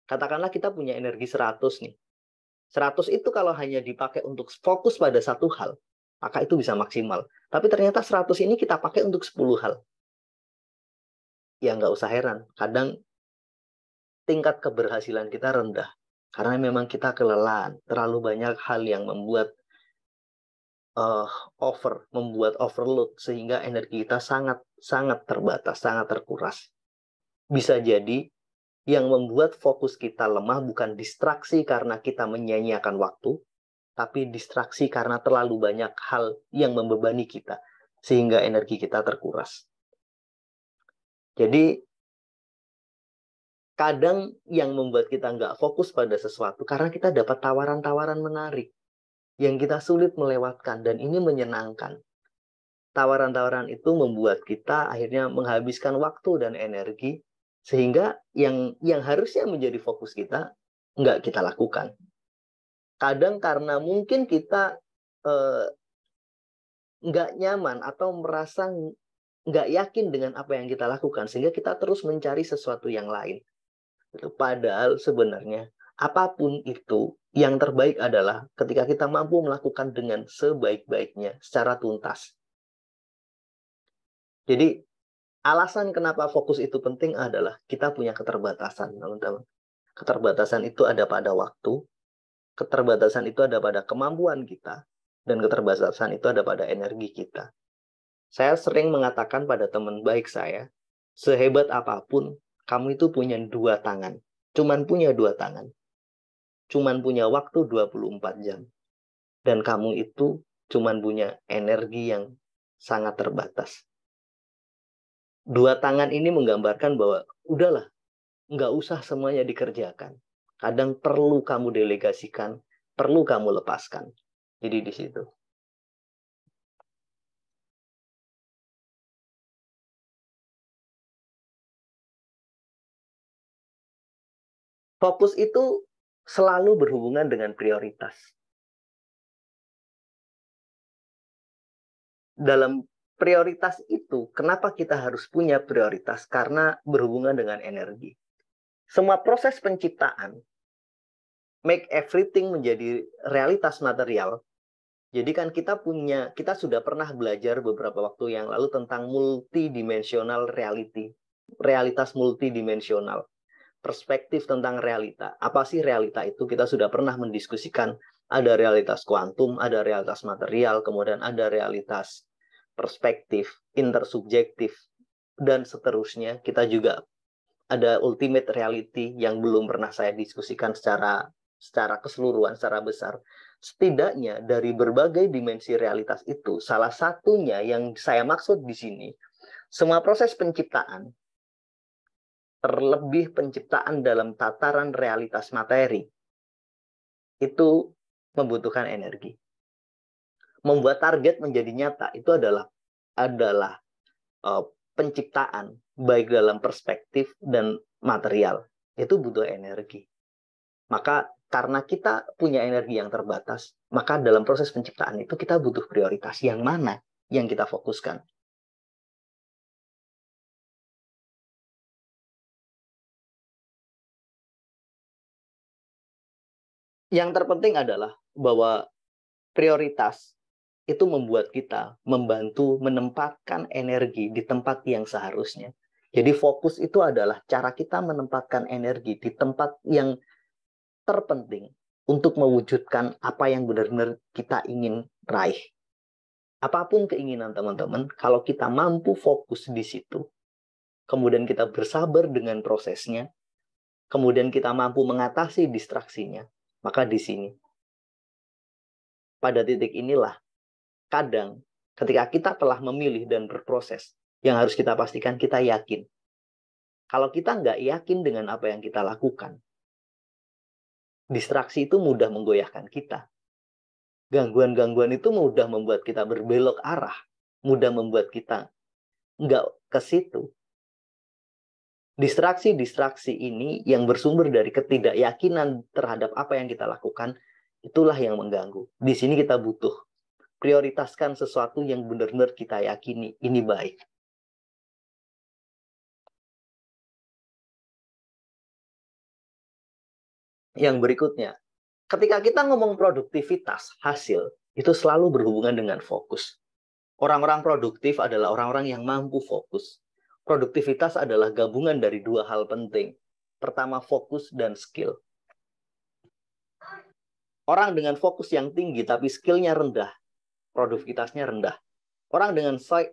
Katakanlah kita punya energi 100 nih. 100 itu kalau hanya dipakai untuk fokus pada satu hal, maka itu bisa maksimal. Tapi ternyata 100 ini kita pakai untuk 10 hal. Ya nggak usah heran. Kadang tingkat keberhasilan kita rendah. Karena memang kita kelelahan. Terlalu banyak hal yang membuat membuat overload. Sehingga energi kita sangat terbatas, sangat terkuras. Bisa jadi yang membuat fokus kita lemah bukan distraksi karena kita menyia-nyiakan waktu, tapi distraksi karena terlalu banyak hal yang membebani kita, sehingga energi kita terkuras. Jadi, kadang yang membuat kita nggak fokus pada sesuatu, karena kita dapat tawaran-tawaran menarik, yang kita sulit melewatkan, dan ini menyenangkan. Tawaran-tawaran itu membuat kita akhirnya menghabiskan waktu dan energi, sehingga yang harusnya menjadi fokus kita, nggak kita lakukan. Kadang karena mungkin kita nggak nyaman atau merasa nggak yakin dengan apa yang kita lakukan, sehingga kita terus mencari sesuatu yang lain. Padahal sebenarnya apapun itu, yang terbaik adalah ketika kita mampu melakukan dengan sebaik-baiknya, secara tuntas. Jadi, alasan kenapa fokus itu penting adalah kita punya keterbatasan, teman-teman. Keterbatasan itu ada pada waktu, keterbatasan itu ada pada kemampuan kita, dan keterbatasan itu ada pada energi kita. Saya sering mengatakan pada teman baik saya, sehebat apapun, kamu itu punya 2 tangan. Cuman punya 2 tangan. Cuman punya waktu 24 jam. Dan kamu itu cuman punya energi yang sangat terbatas. 2 tangan ini menggambarkan bahwa udahlah, nggak usah semuanya dikerjakan. Kadang perlu kamu delegasikan, perlu kamu lepaskan. Jadi di situ. Fokus itu selalu berhubungan dengan prioritas. Dalam prioritas itu, kenapa kita harus punya prioritas? Karena berhubungan dengan energi. Semua proses penciptaan, make everything menjadi realitas material. Jadi kan kita sudah pernah belajar beberapa waktu yang lalu tentang multidimensional reality. Realitas multidimensional. Perspektif tentang realita. Apa sih realita itu? Kita sudah pernah mendiskusikan. Ada realitas kuantum, ada realitas material, kemudian ada realitas perspektif, intersubjektif, dan seterusnya. Kita juga ada ultimate reality yang belum pernah saya diskusikan secara keseluruhan, secara besar. Setidaknya dari berbagai dimensi realitas itu, salah satunya yang saya maksud di sini, semua proses penciptaan, terlebih penciptaan dalam tataran realitas materi, itu membutuhkan energi. Membuat target menjadi nyata itu adalah penciptaan, baik dalam perspektif dan material. Itu butuh energi. Maka karena kita punya energi yang terbatas, maka dalam proses penciptaan itu kita butuh prioritas yang mana yang kita fokuskan. Yang terpenting adalah bahwa prioritas itu membuat kita membantu menempatkan energi di tempat yang seharusnya. Jadi fokus itu adalah cara kita menempatkan energi di tempat yang terpenting untuk mewujudkan apa yang benar-benar kita ingin raih. Apapun keinginan teman-teman, kalau kita mampu fokus di situ, kemudian kita bersabar dengan prosesnya, kemudian kita mampu mengatasi distraksinya, maka di sini, pada titik inilah, kadang ketika kita telah memilih dan berproses, yang harus kita pastikan kita yakin. Kalau kita nggak yakin dengan apa yang kita lakukan, distraksi itu mudah menggoyahkan kita. Gangguan-gangguan itu mudah membuat kita berbelok arah, mudah membuat kita nggak ke situ. Distraksi-distraksi ini yang bersumber dari ketidakyakinan terhadap apa yang kita lakukan, itulah yang mengganggu. Di sini kita butuh prioritaskan sesuatu yang benar-benar kita yakini ini baik. Yang berikutnya, ketika kita ngomong produktivitas, hasil, itu selalu berhubungan dengan fokus. Orang-orang produktif adalah orang-orang yang mampu fokus. Produktivitas adalah gabungan dari dua hal penting. Pertama, fokus dan skill. Orang dengan fokus yang tinggi tapi skillnya rendah, produktivitasnya rendah. Orang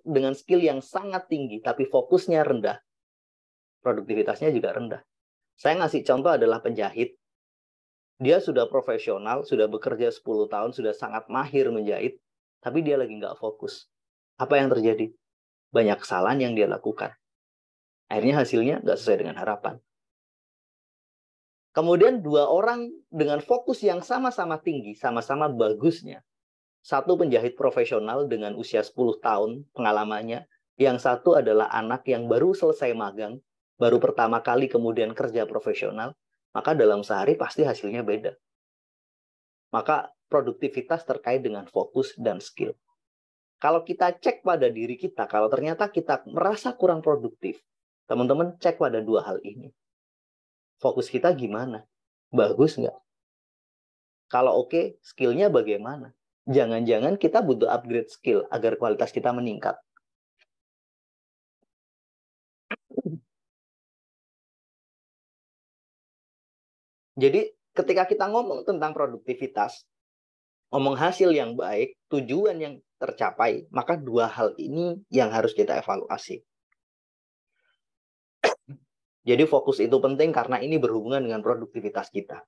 dengan skill yang sangat tinggi tapi fokusnya rendah, produktivitasnya juga rendah. Saya ngasih contoh adalah penjahit. Dia sudah profesional, sudah bekerja 10 tahun, sudah sangat mahir menjahit, tapi dia lagi nggak fokus. Apa yang terjadi? Banyak kesalahan yang dia lakukan. Akhirnya hasilnya nggak sesuai dengan harapan. Kemudian dua orang dengan fokus yang sama-sama tinggi, sama-sama bagusnya. Satu penjahit profesional dengan usia 10 tahun pengalamannya, yang satu adalah anak yang baru selesai magang, baru pertama kali kemudian kerja profesional, maka dalam sehari pasti hasilnya beda. Maka produktivitas terkait dengan fokus dan skill. Kalau kita cek pada diri kita, kalau ternyata kita merasa kurang produktif, teman-teman cek pada dua hal ini. Fokus kita gimana? Bagus nggak? Kalau oke, skillnya bagaimana? Jangan-jangan kita butuh upgrade skill agar kualitas kita meningkat. Jadi ketika kita ngomong tentang produktivitas, ngomong hasil yang baik, tujuan yang tercapai, maka dua hal ini yang harus kita evaluasi. Jadi fokus itu penting karena ini berhubungan dengan produktivitas kita.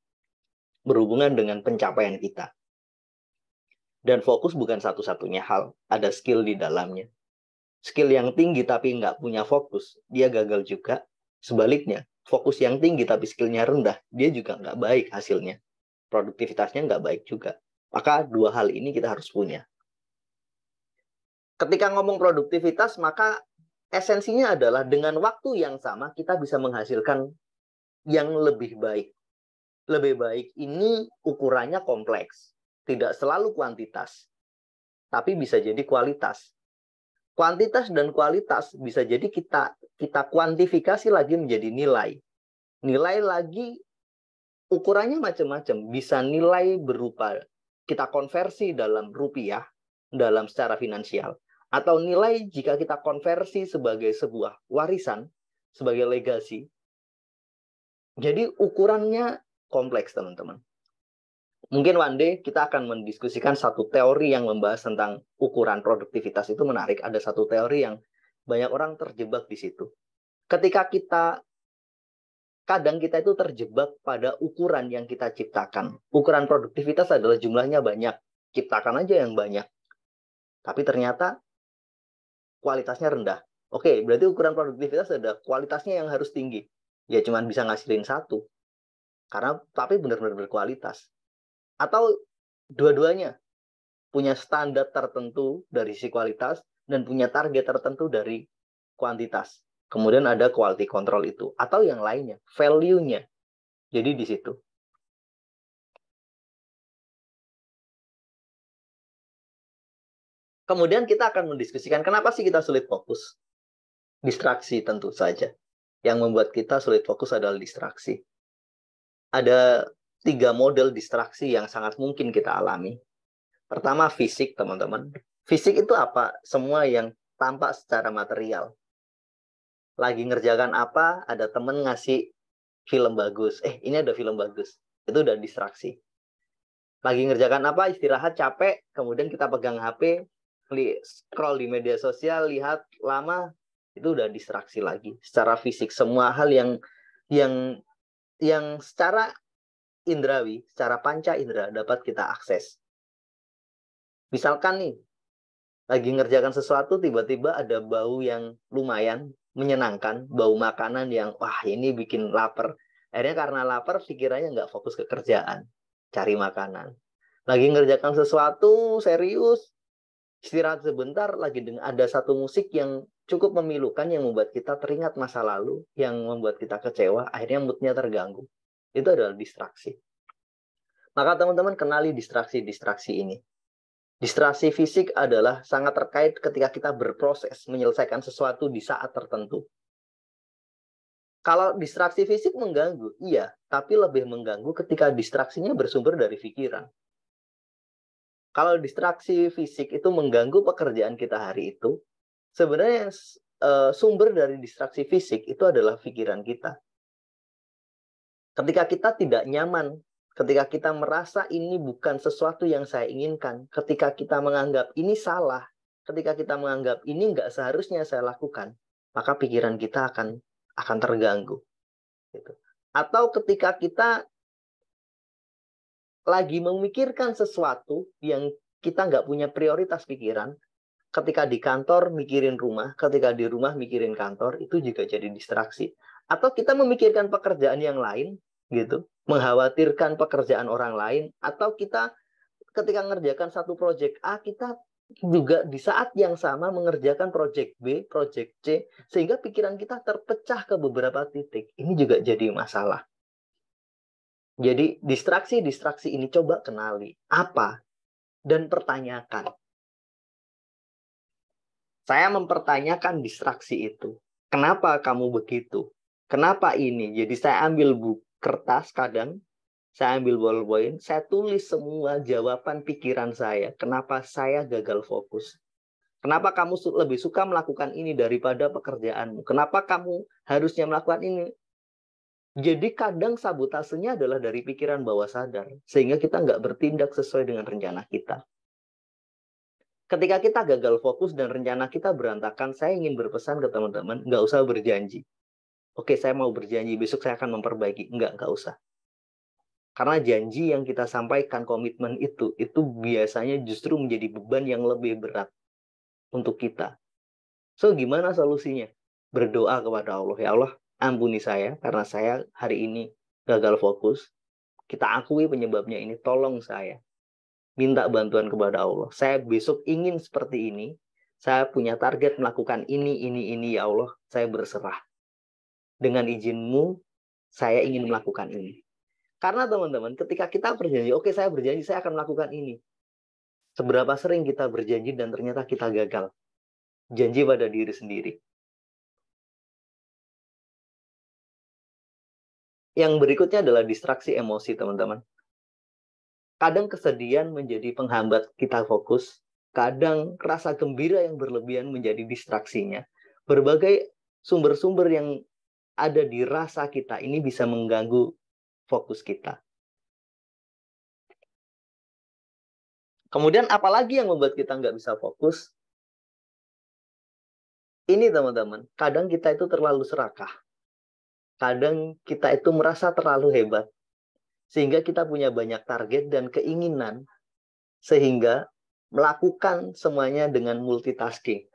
Berhubungan dengan pencapaian kita. Dan fokus bukan satu-satunya hal, ada skill di dalamnya. Skill yang tinggi tapi nggak punya fokus, dia gagal juga. Sebaliknya, fokus yang tinggi tapi skillnya rendah, dia juga nggak baik hasilnya. Produktivitasnya nggak baik juga. Maka dua hal ini kita harus punya. Ketika ngomong produktivitas, maka esensinya adalah dengan waktu yang sama kita bisa menghasilkan yang lebih baik. Lebih baik ini ukurannya kompleks. Tidak selalu kuantitas, tapi bisa jadi kualitas. Kuantitas dan kualitas bisa jadi kita kuantifikasi lagi menjadi nilai. Nilai lagi ukurannya macam-macam. Bisa nilai berupa kita konversi dalam rupiah, dalam secara finansial. Atau nilai jika kita konversi sebagai sebuah warisan, sebagai legasi. Jadi ukurannya kompleks, teman-teman. Mungkin one day kita akan mendiskusikan satu teori yang membahas tentang ukuran produktivitas. Itu menarik. Ada satu teori yang banyak orang terjebak di situ. Ketika kadang kita itu terjebak pada ukuran yang kita ciptakan. Ukuran produktivitas adalah jumlahnya banyak. Ciptakan aja yang banyak. Tapi ternyata kualitasnya rendah. Oke, berarti ukuran produktivitas ada kualitasnya yang harus tinggi. Ya cuma bisa ngasilin satu. Tapi benar-benar berkualitas. Atau dua-duanya punya standar tertentu dari sisi kualitas dan punya target tertentu dari kuantitas. Kemudian ada quality control itu. Atau yang lainnya, value-nya. Jadi di situ. Kemudian kita akan mendiskusikan kenapa sih kita sulit fokus. Distraksi tentu saja. Yang membuat kita sulit fokus adalah distraksi. Ada 3 model distraksi yang sangat mungkin kita alami. Pertama, fisik, teman-teman. Fisik itu apa? Semua yang tampak secara material. Lagi ngerjakan apa, ada temen ngasih film bagus. Ini ada film bagus. Itu udah distraksi. Lagi ngerjakan apa, istirahat, capek, kemudian kita pegang HP, scroll di media sosial, lihat lama, itu udah distraksi lagi. Secara fisik, semua hal yang secara indrawi, secara panca indera dapat kita akses. Misalkan nih, lagi ngerjakan sesuatu, tiba-tiba ada bau yang lumayan menyenangkan, bau makanan yang, wah ini bikin lapar. Akhirnya karena lapar, pikirannya nggak fokus ke kerjaan, cari makanan. Lagi ngerjakan sesuatu serius, istirahat sebentar, lagi ada satu musik yang cukup memilukan, yang membuat kita teringat masa lalu, yang membuat kita kecewa, akhirnya moodnya terganggu. Itu adalah distraksi. Maka teman-teman kenali distraksi-distraksi ini. Distraksi fisik adalah sangat terkait ketika kita berproses menyelesaikan sesuatu di saat tertentu. Kalau distraksi fisik mengganggu, iya, tapi lebih mengganggu ketika distraksinya bersumber dari pikiran. Kalau distraksi fisik itu mengganggu pekerjaan kita hari itu, sebenarnya sumber dari distraksi fisik itu adalah pikiran kita. Ketika kita tidak nyaman, ketika kita merasa ini bukan sesuatu yang saya inginkan, ketika kita menganggap ini salah, ketika kita menganggap ini nggak seharusnya saya lakukan, maka pikiran kita akan terganggu. Gitu. Atau ketika kita lagi memikirkan sesuatu yang kita nggak punya prioritas pikiran, ketika di kantor mikirin rumah, ketika di rumah mikirin kantor, itu juga jadi distraksi. Atau kita memikirkan pekerjaan yang lain, gitu, mengkhawatirkan pekerjaan orang lain, atau kita ketika mengerjakan satu proyek A, kita juga di saat yang sama mengerjakan proyek B, proyek C, sehingga pikiran kita terpecah ke beberapa titik. Ini juga jadi masalah. Jadi distraksi-distraksi ini coba kenali apa dan pertanyakan. Saya mempertanyakan distraksi itu. Kenapa kamu begitu? Kenapa ini? Jadi saya ambil kertas kadang, saya ambil ballpoint, saya tulis semua jawaban pikiran saya. Kenapa saya gagal fokus? Kenapa kamu lebih suka melakukan ini daripada pekerjaanmu? Kenapa kamu harusnya melakukan ini? Jadi kadang sabotasenya adalah dari pikiran bawah sadar. Sehingga kita nggak bertindak sesuai dengan rencana kita. Ketika kita gagal fokus dan rencana kita berantakan, saya ingin berpesan ke teman-teman, nggak usah berjanji. Oke, saya mau berjanji, besok saya akan memperbaiki. Nggak usah. Karena janji yang kita sampaikan, komitmen itu biasanya justru menjadi beban yang lebih berat untuk kita. So, gimana solusinya? Berdoa kepada Allah. Ya Allah, ampuni saya karena saya hari ini gagal fokus. Kita akui penyebabnya ini, tolong saya. Minta bantuan kepada Allah. Saya besok ingin seperti ini. Saya punya target melakukan ini, ya Allah. Saya berserah. Dengan izin-Mu, saya ingin melakukan ini. Karena teman-teman, ketika kita berjanji, oke saya berjanji, saya akan melakukan ini. Seberapa sering kita berjanji dan ternyata kita gagal. Janji pada diri sendiri. Yang berikutnya adalah distraksi emosi, teman-teman. Kadang kesedihan menjadi penghambat kita fokus. Kadang rasa gembira yang berlebihan menjadi distraksinya. Berbagai sumber-sumber yang ada di rasa kita ini bisa mengganggu fokus kita. Kemudian apalagi yang membuat kita nggak bisa fokus? Ini teman-teman, kadang kita itu terlalu serakah. Kadang kita itu merasa terlalu hebat. Sehingga kita punya banyak target dan keinginan. Sehingga melakukan semuanya dengan multitasking.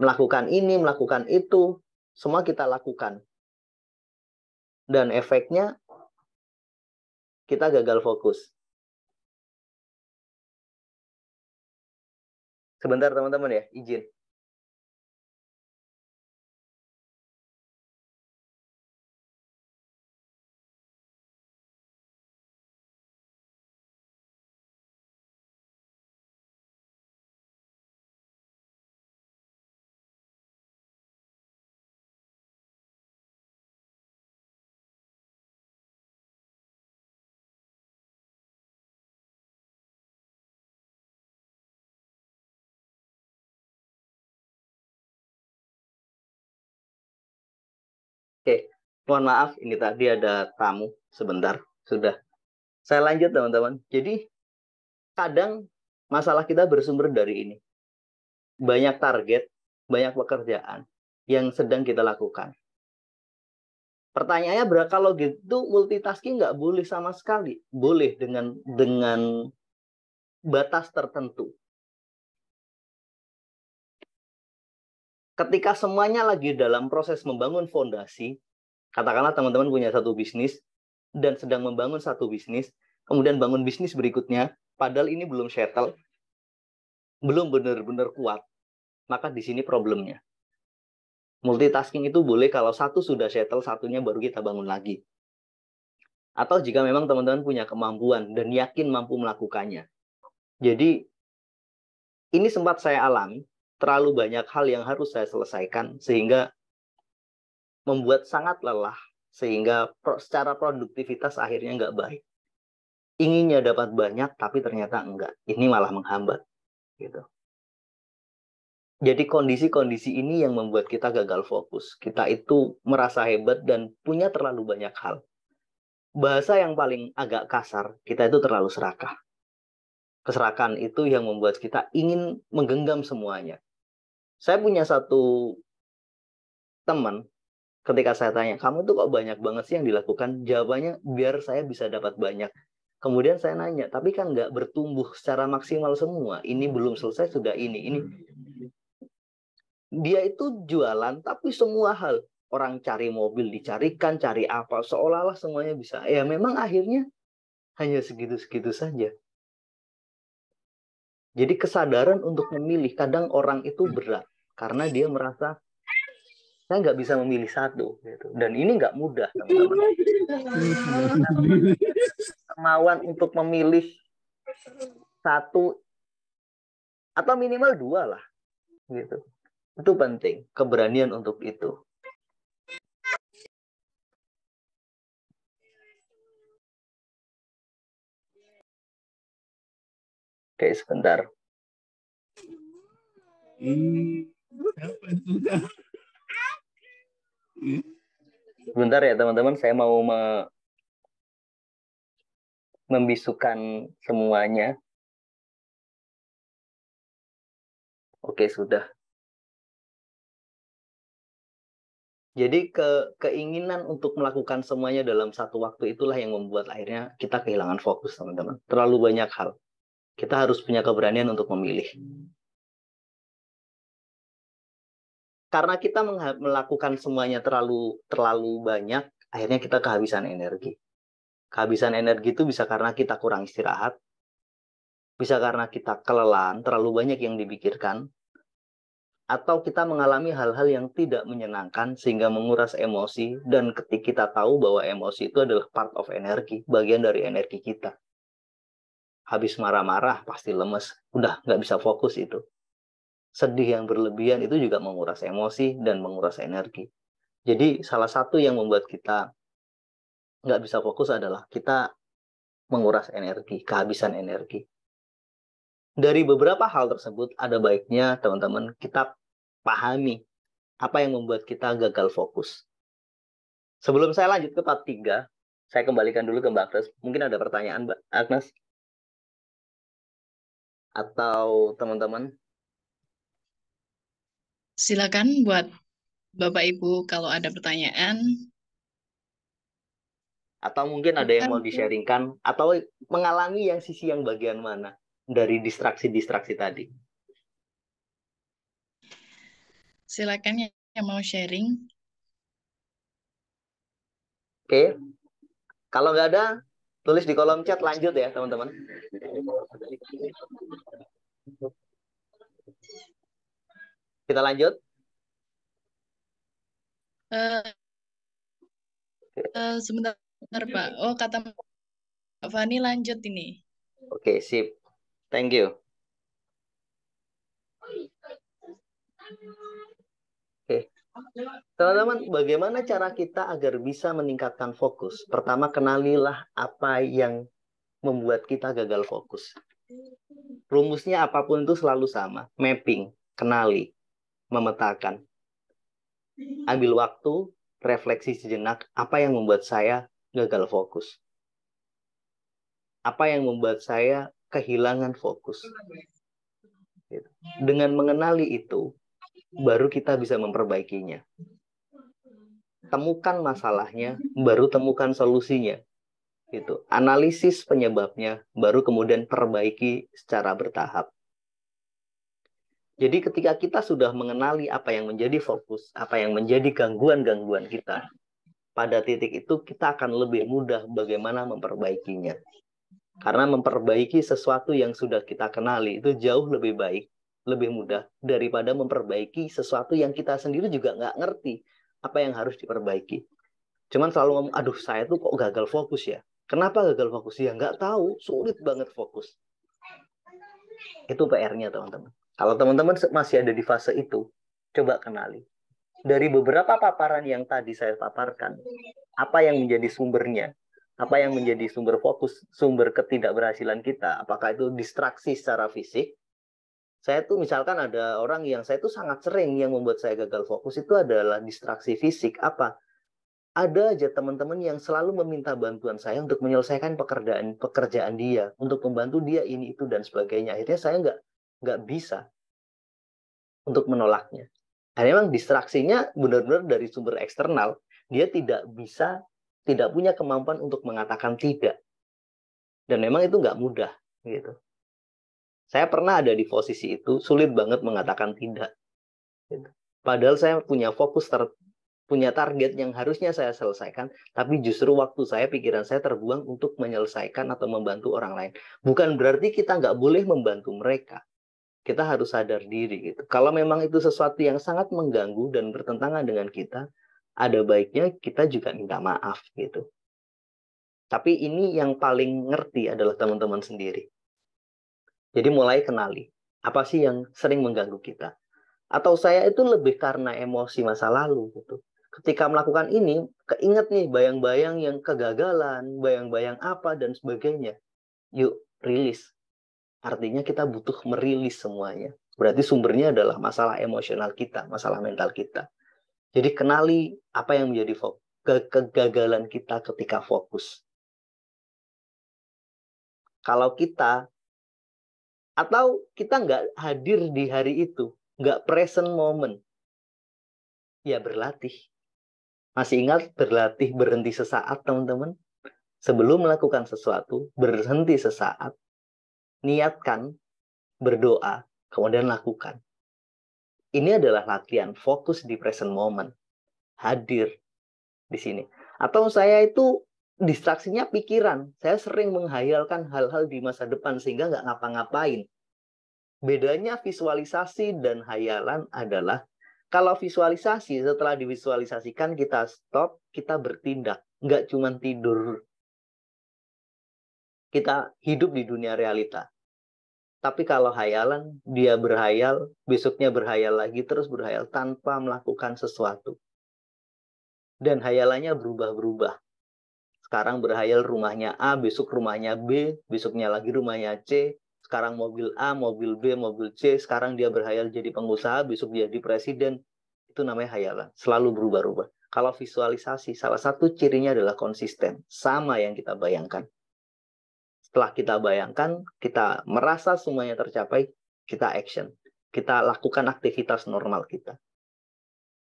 Melakukan ini, melakukan itu, semua kita lakukan. Dan efeknya, kita gagal fokus. Sebentar teman-teman ya, izin. Oke, mohon maaf, ini tadi ada tamu sebentar. Sudah. Saya lanjut teman-teman. Jadi kadang masalah kita bersumber dari ini. Banyak target, banyak pekerjaan yang sedang kita lakukan. Pertanyaannya, kalau gitu multitasking nggak boleh sama sekali. Boleh dengan batas tertentu. Ketika semuanya lagi dalam proses membangun fondasi, katakanlah teman-teman punya satu bisnis dan sedang membangun satu bisnis, kemudian bangun bisnis berikutnya, padahal ini belum settle, belum benar-benar kuat, maka di sini problemnya. Multitasking itu boleh kalau satu sudah settle, satunya baru kita bangun lagi. Atau jika memang teman-teman punya kemampuan dan yakin mampu melakukannya. Jadi, ini sempat saya alami, terlalu banyak hal yang harus saya selesaikan, sehingga membuat sangat lelah, sehingga secara produktivitas akhirnya nggak baik. Inginnya dapat banyak, tapi ternyata enggak. Ini malah menghambat. Gitu. Jadi kondisi-kondisi ini yang membuat kita gagal fokus. Kita itu merasa hebat dan punya terlalu banyak hal. Bahasa yang paling agak kasar, kita itu terlalu serakah. Keserakahan itu yang membuat kita ingin menggenggam semuanya. Saya punya satu teman, ketika saya tanya, kamu tuh kok banyak banget sih yang dilakukan? Jawabannya, biar saya bisa dapat banyak. Kemudian saya nanya, tapi kan nggak bertumbuh secara maksimal semua. Ini belum selesai, sudah ini. Dia itu jualan, tapi semua hal. Orang cari mobil dicarikan, cari apa, seolah-olah semuanya bisa. Ya memang akhirnya hanya segitu-segitu saja. Jadi kesadaran untuk memilih, kadang orang itu berat. Karena dia merasa, saya nggak bisa memilih satu. Gitu. Dan ini nggak mudah, teman-teman. Kemauan untuk memilih satu, atau minimal dua lah. Gitu. Itu penting, keberanian untuk itu. Oke, sebentar. Sebentar ya teman-teman, saya mau membisukan semuanya. Oke, sudah. Jadi keinginan untuk melakukan semuanya dalam satu waktu itulah yang membuat akhirnya kita kehilangan fokus, teman-teman. Terlalu banyak hal. Kita harus punya keberanian untuk memilih. Karena kita melakukan semuanya terlalu banyak, akhirnya kita kehabisan energi. Kehabisan energi itu bisa karena kita kurang istirahat, bisa karena kita kelelahan, terlalu banyak yang dipikirkan, atau kita mengalami hal-hal yang tidak menyenangkan sehingga menguras emosi, dan ketika kita tahu bahwa emosi itu adalah part of energi, bagian dari energi kita. Habis marah-marah pasti lemes, udah nggak bisa fokus itu. Sedih yang berlebihan itu juga menguras emosi dan menguras energi. Jadi salah satu yang membuat kita nggak bisa fokus adalah kita menguras energi, kehabisan energi. Dari beberapa hal tersebut, ada baiknya teman-teman kita pahami apa yang membuat kita gagal fokus. Sebelum saya lanjut ke part 3, saya kembalikan dulu ke Mbak Agnes. Mungkin ada pertanyaan, Mbak Agnes? Atau teman-teman? Silakan buat Bapak Ibu kalau ada pertanyaan. Atau mungkin ada yang mau di-sharingkan, atau mengalami yang sisi yang bagian mana dari distraksi-distraksi tadi? Silakan yang mau sharing. Oke. Kalau nggak ada, tulis di kolom chat, lanjut ya teman-teman. Kita lanjut. Sebentar Pak. Oh, kata Mbak Fani lanjut ini. Oke, sip. Thank you. Oke. Teman-teman, bagaimana cara kita agar bisa meningkatkan fokus? Pertama, kenalilah apa yang membuat kita gagal fokus. Rumusnya apapun itu selalu sama. Mapping, kenali, memetakan. Ambil waktu, refleksi sejenak, apa yang membuat saya gagal fokus. Apa yang membuat saya kehilangan fokus? Gitu. Dengan mengenali itu, baru kita bisa memperbaikinya. Temukan masalahnya, baru temukan solusinya. Gitu. Analisis penyebabnya, baru kemudian perbaiki secara bertahap. Jadi ketika kita sudah mengenali apa yang menjadi fokus, apa yang menjadi gangguan-gangguan kita, pada titik itu kita akan lebih mudah bagaimana memperbaikinya. Karena memperbaiki sesuatu yang sudah kita kenali itu jauh lebih baik, lebih mudah daripada memperbaiki sesuatu yang kita sendiri juga nggak ngerti apa yang harus diperbaiki. Cuman selalu ngomong, aduh saya tuh kok gagal fokus ya. Kenapa gagal fokus? Ya nggak tahu, sulit banget fokus. Itu PR-nya teman-teman. Kalau teman-teman masih ada di fase itu, coba kenali. Dari beberapa paparan yang tadi saya paparkan, apa yang menjadi sumbernya? Apa yang menjadi sumber fokus, sumber ketidakberhasilan kita? Apakah itu distraksi secara fisik? Saya tuh misalkan ada orang yang saya tuh sangat sering yang membuat saya gagal fokus itu adalah distraksi fisik. Apa? Ada aja teman-teman yang selalu meminta bantuan saya untuk menyelesaikan pekerjaan dia, untuk membantu dia ini itu dan sebagainya. Akhirnya saya nggak bisa untuk menolaknya. Dan memang distraksinya benar-benar dari sumber eksternal. Dia tidak punya kemampuan untuk mengatakan tidak. Dan memang itu nggak mudah. Gitu. Saya pernah ada di posisi itu, sulit banget mengatakan tidak. Gitu. Padahal saya punya punya target yang harusnya saya selesaikan, tapi justru waktu pikiran saya terbuang untuk menyelesaikan atau membantu orang lain. Bukan berarti kita nggak boleh membantu mereka. Kita harus sadar diri gitu. Kalau memang itu sesuatu yang sangat mengganggu dan bertentangan dengan kita, ada baiknya kita juga minta maaf gitu. Tapi ini yang paling ngerti adalah teman-teman sendiri. Jadi mulai kenali, apa sih yang sering mengganggu kita? Atau saya itu lebih karena emosi masa lalu gitu. Ketika melakukan ini, keinget nih bayang-bayang yang kegagalan, bayang-bayang apa dan sebagainya. Yuk, rilis. Artinya kita butuh merilis semuanya. Berarti sumbernya adalah masalah emosional kita, masalah mental kita. Jadi kenali apa yang menjadi kegagalan kita ketika fokus. Kalau kita, atau kita nggak hadir di hari itu, nggak present moment, ya berlatih. Masih ingat berlatih berhenti sesaat, teman-teman? Sebelum melakukan sesuatu, berhenti sesaat, niatkan, berdoa, kemudian lakukan. Ini adalah latihan fokus di present moment. Hadir di sini. Atau saya itu distraksinya pikiran. Saya sering menghayalkan hal-hal di masa depan sehingga nggak ngapa-ngapain. Bedanya visualisasi dan hayalan adalah kalau visualisasi, setelah divisualisasikan kita stop, kita bertindak. Nggak cuma tidur. Kita hidup di dunia realita. Tapi kalau hayalan, dia berhayal, besoknya berhayal lagi, terus berhayal tanpa melakukan sesuatu. Dan hayalannya berubah-berubah. Sekarang berhayal rumahnya A, besok rumahnya B, besoknya lagi rumahnya C, sekarang mobil A, mobil B, mobil C, sekarang dia berhayal jadi pengusaha, besok dia jadi presiden. Itu namanya hayalan, selalu berubah-ubah. Kalau visualisasi, salah satu cirinya adalah konsisten, sama yang kita bayangkan. Setelah kita bayangkan, kita merasa semuanya tercapai, kita action. Kita lakukan aktivitas normal kita.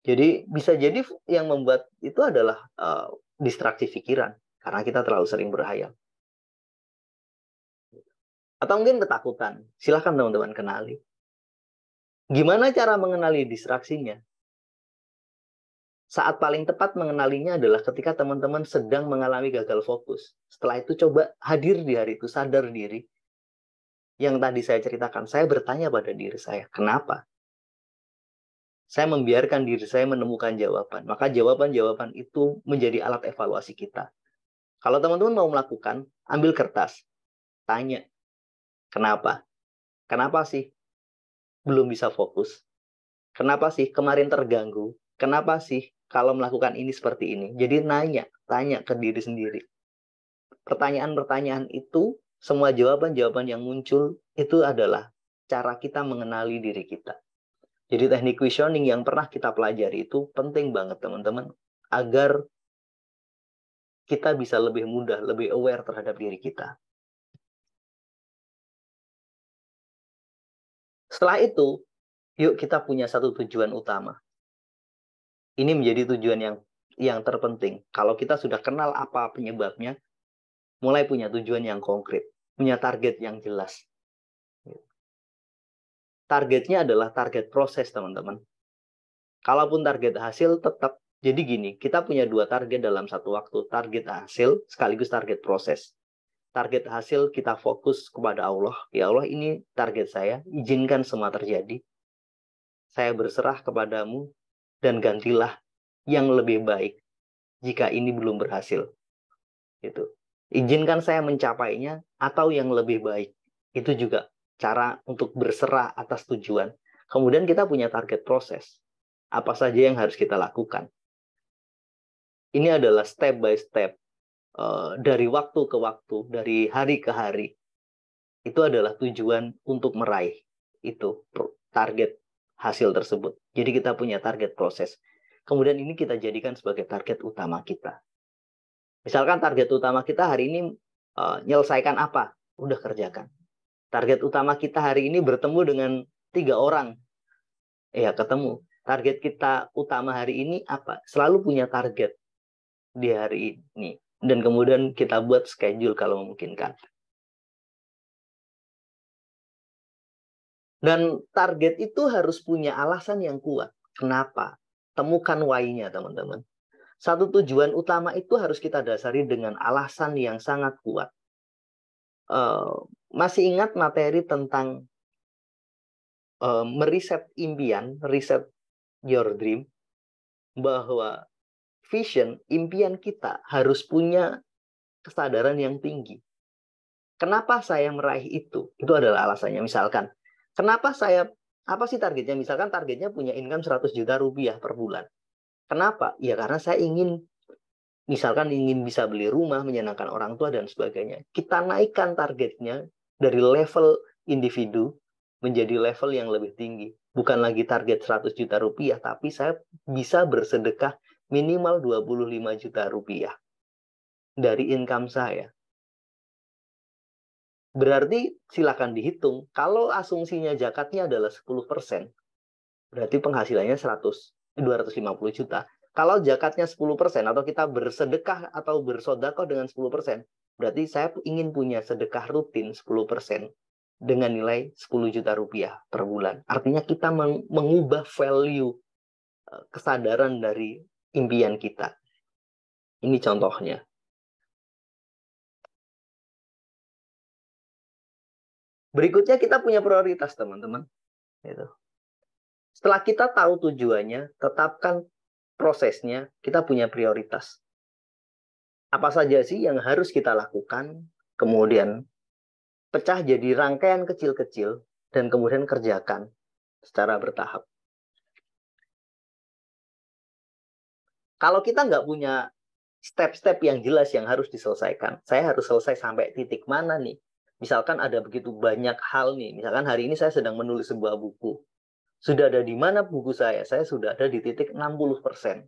Jadi bisa jadi yang membuat itu adalah distraksi pikiran. Karena kita terlalu sering berhayal. Atau mungkin ketakutan. Silahkan teman-teman kenali. Gimana cara mengenali distraksinya? Saat paling tepat mengenalinya adalah ketika teman-teman sedang mengalami gagal fokus. Setelah itu coba hadir di hari itu, sadar diri. Yang tadi saya ceritakan, saya bertanya pada diri saya, kenapa? Saya membiarkan diri saya menemukan jawaban. Maka jawaban-jawaban itu menjadi alat evaluasi kita. Kalau teman-teman mau melakukan, ambil kertas, tanya, kenapa? Kenapa sih belum bisa fokus? Kenapa sih kemarin terganggu? Kenapa sih kalau melakukan ini seperti ini? Jadi tanya ke diri sendiri. Pertanyaan-pertanyaan itu, semua jawaban-jawaban yang muncul, itu adalah cara kita mengenali diri kita. Jadi teknik questioning yang pernah kita pelajari itu penting banget teman-teman, agar kita bisa lebih mudah, lebih aware terhadap diri kita. Setelah itu, yuk kita punya satu tujuan utama. Ini menjadi tujuan yang terpenting. Kalau kita sudah kenal apa penyebabnya, mulai punya tujuan yang konkret, punya target yang jelas. Targetnya adalah target proses, teman-teman. Kalaupun target hasil tetap, jadi gini, kita punya dua target dalam satu waktu. Target hasil sekaligus target proses. Target hasil kita fokus kepada Allah. Ya Allah, ini target saya, izinkan semua terjadi. Saya berserah kepadamu, dan gantilah yang lebih baik jika ini belum berhasil. Gitu. Izinkan saya mencapainya atau yang lebih baik. Itu juga cara untuk berserah atas tujuan. Kemudian kita punya target proses. Apa saja yang harus kita lakukan. Ini adalah step by step. Dari waktu ke waktu, dari hari ke hari. Itu adalah tujuan untuk meraih itu target hasil tersebut. Jadi kita punya target proses. Kemudian ini kita jadikan sebagai target utama kita. Misalkan target utama kita hari ini menyelesaikan apa? Udah kerjakan. Target utama kita hari ini bertemu dengan 3 orang. Ya, ketemu. Target kita utama hari ini apa? Selalu punya target di hari ini. Dan kemudian kita buat schedule kalau memungkinkan. Dan target itu harus punya alasan yang kuat. Kenapa? Temukan why-nya, teman-teman. Satu tujuan utama itu harus kita dasari dengan alasan yang sangat kuat. Masih ingat materi tentang meriset impian, reset your dream, bahwa vision, impian kita harus punya kesadaran yang tinggi. Kenapa saya meraih itu? Itu adalah alasannya. Misalkan, kenapa apa sih targetnya? Misalkan targetnya punya income 100 juta rupiah per bulan. Kenapa? Ya karena saya misalkan ingin bisa beli rumah, menyenangkan orang tua, dan sebagainya. Kita naikkan targetnya dari level individu menjadi level yang lebih tinggi. Bukan lagi target 100 juta rupiah, tapi saya bisa bersedekah minimal 25 juta rupiah dari income saya. Berarti silakan dihitung. Kalau asumsinya zakatnya adalah 10%, berarti penghasilannya 250 juta. Kalau zakatnya 10% atau kita bersedekah atau bersodakoh dengan 10%, berarti saya ingin punya sedekah rutin 10% dengan nilai 10 juta rupiah per bulan. Artinya kita mengubah value kesadaran dari impian kita. Ini contohnya. Berikutnya kita punya prioritas, teman-teman. Setelah kita tahu tujuannya, tetapkan prosesnya, kita punya prioritas. Apa saja sih yang harus kita lakukan, kemudian pecah jadi rangkaian kecil-kecil, dan kemudian kerjakan secara bertahap. Kalau kita nggak punya step-step yang jelas yang harus diselesaikan, saya harus selesai sampai titik mana nih? Misalkan ada begitu banyak hal nih, misalkan hari ini saya sedang menulis sebuah buku. Sudah ada di mana buku saya? Saya sudah ada di titik 60%.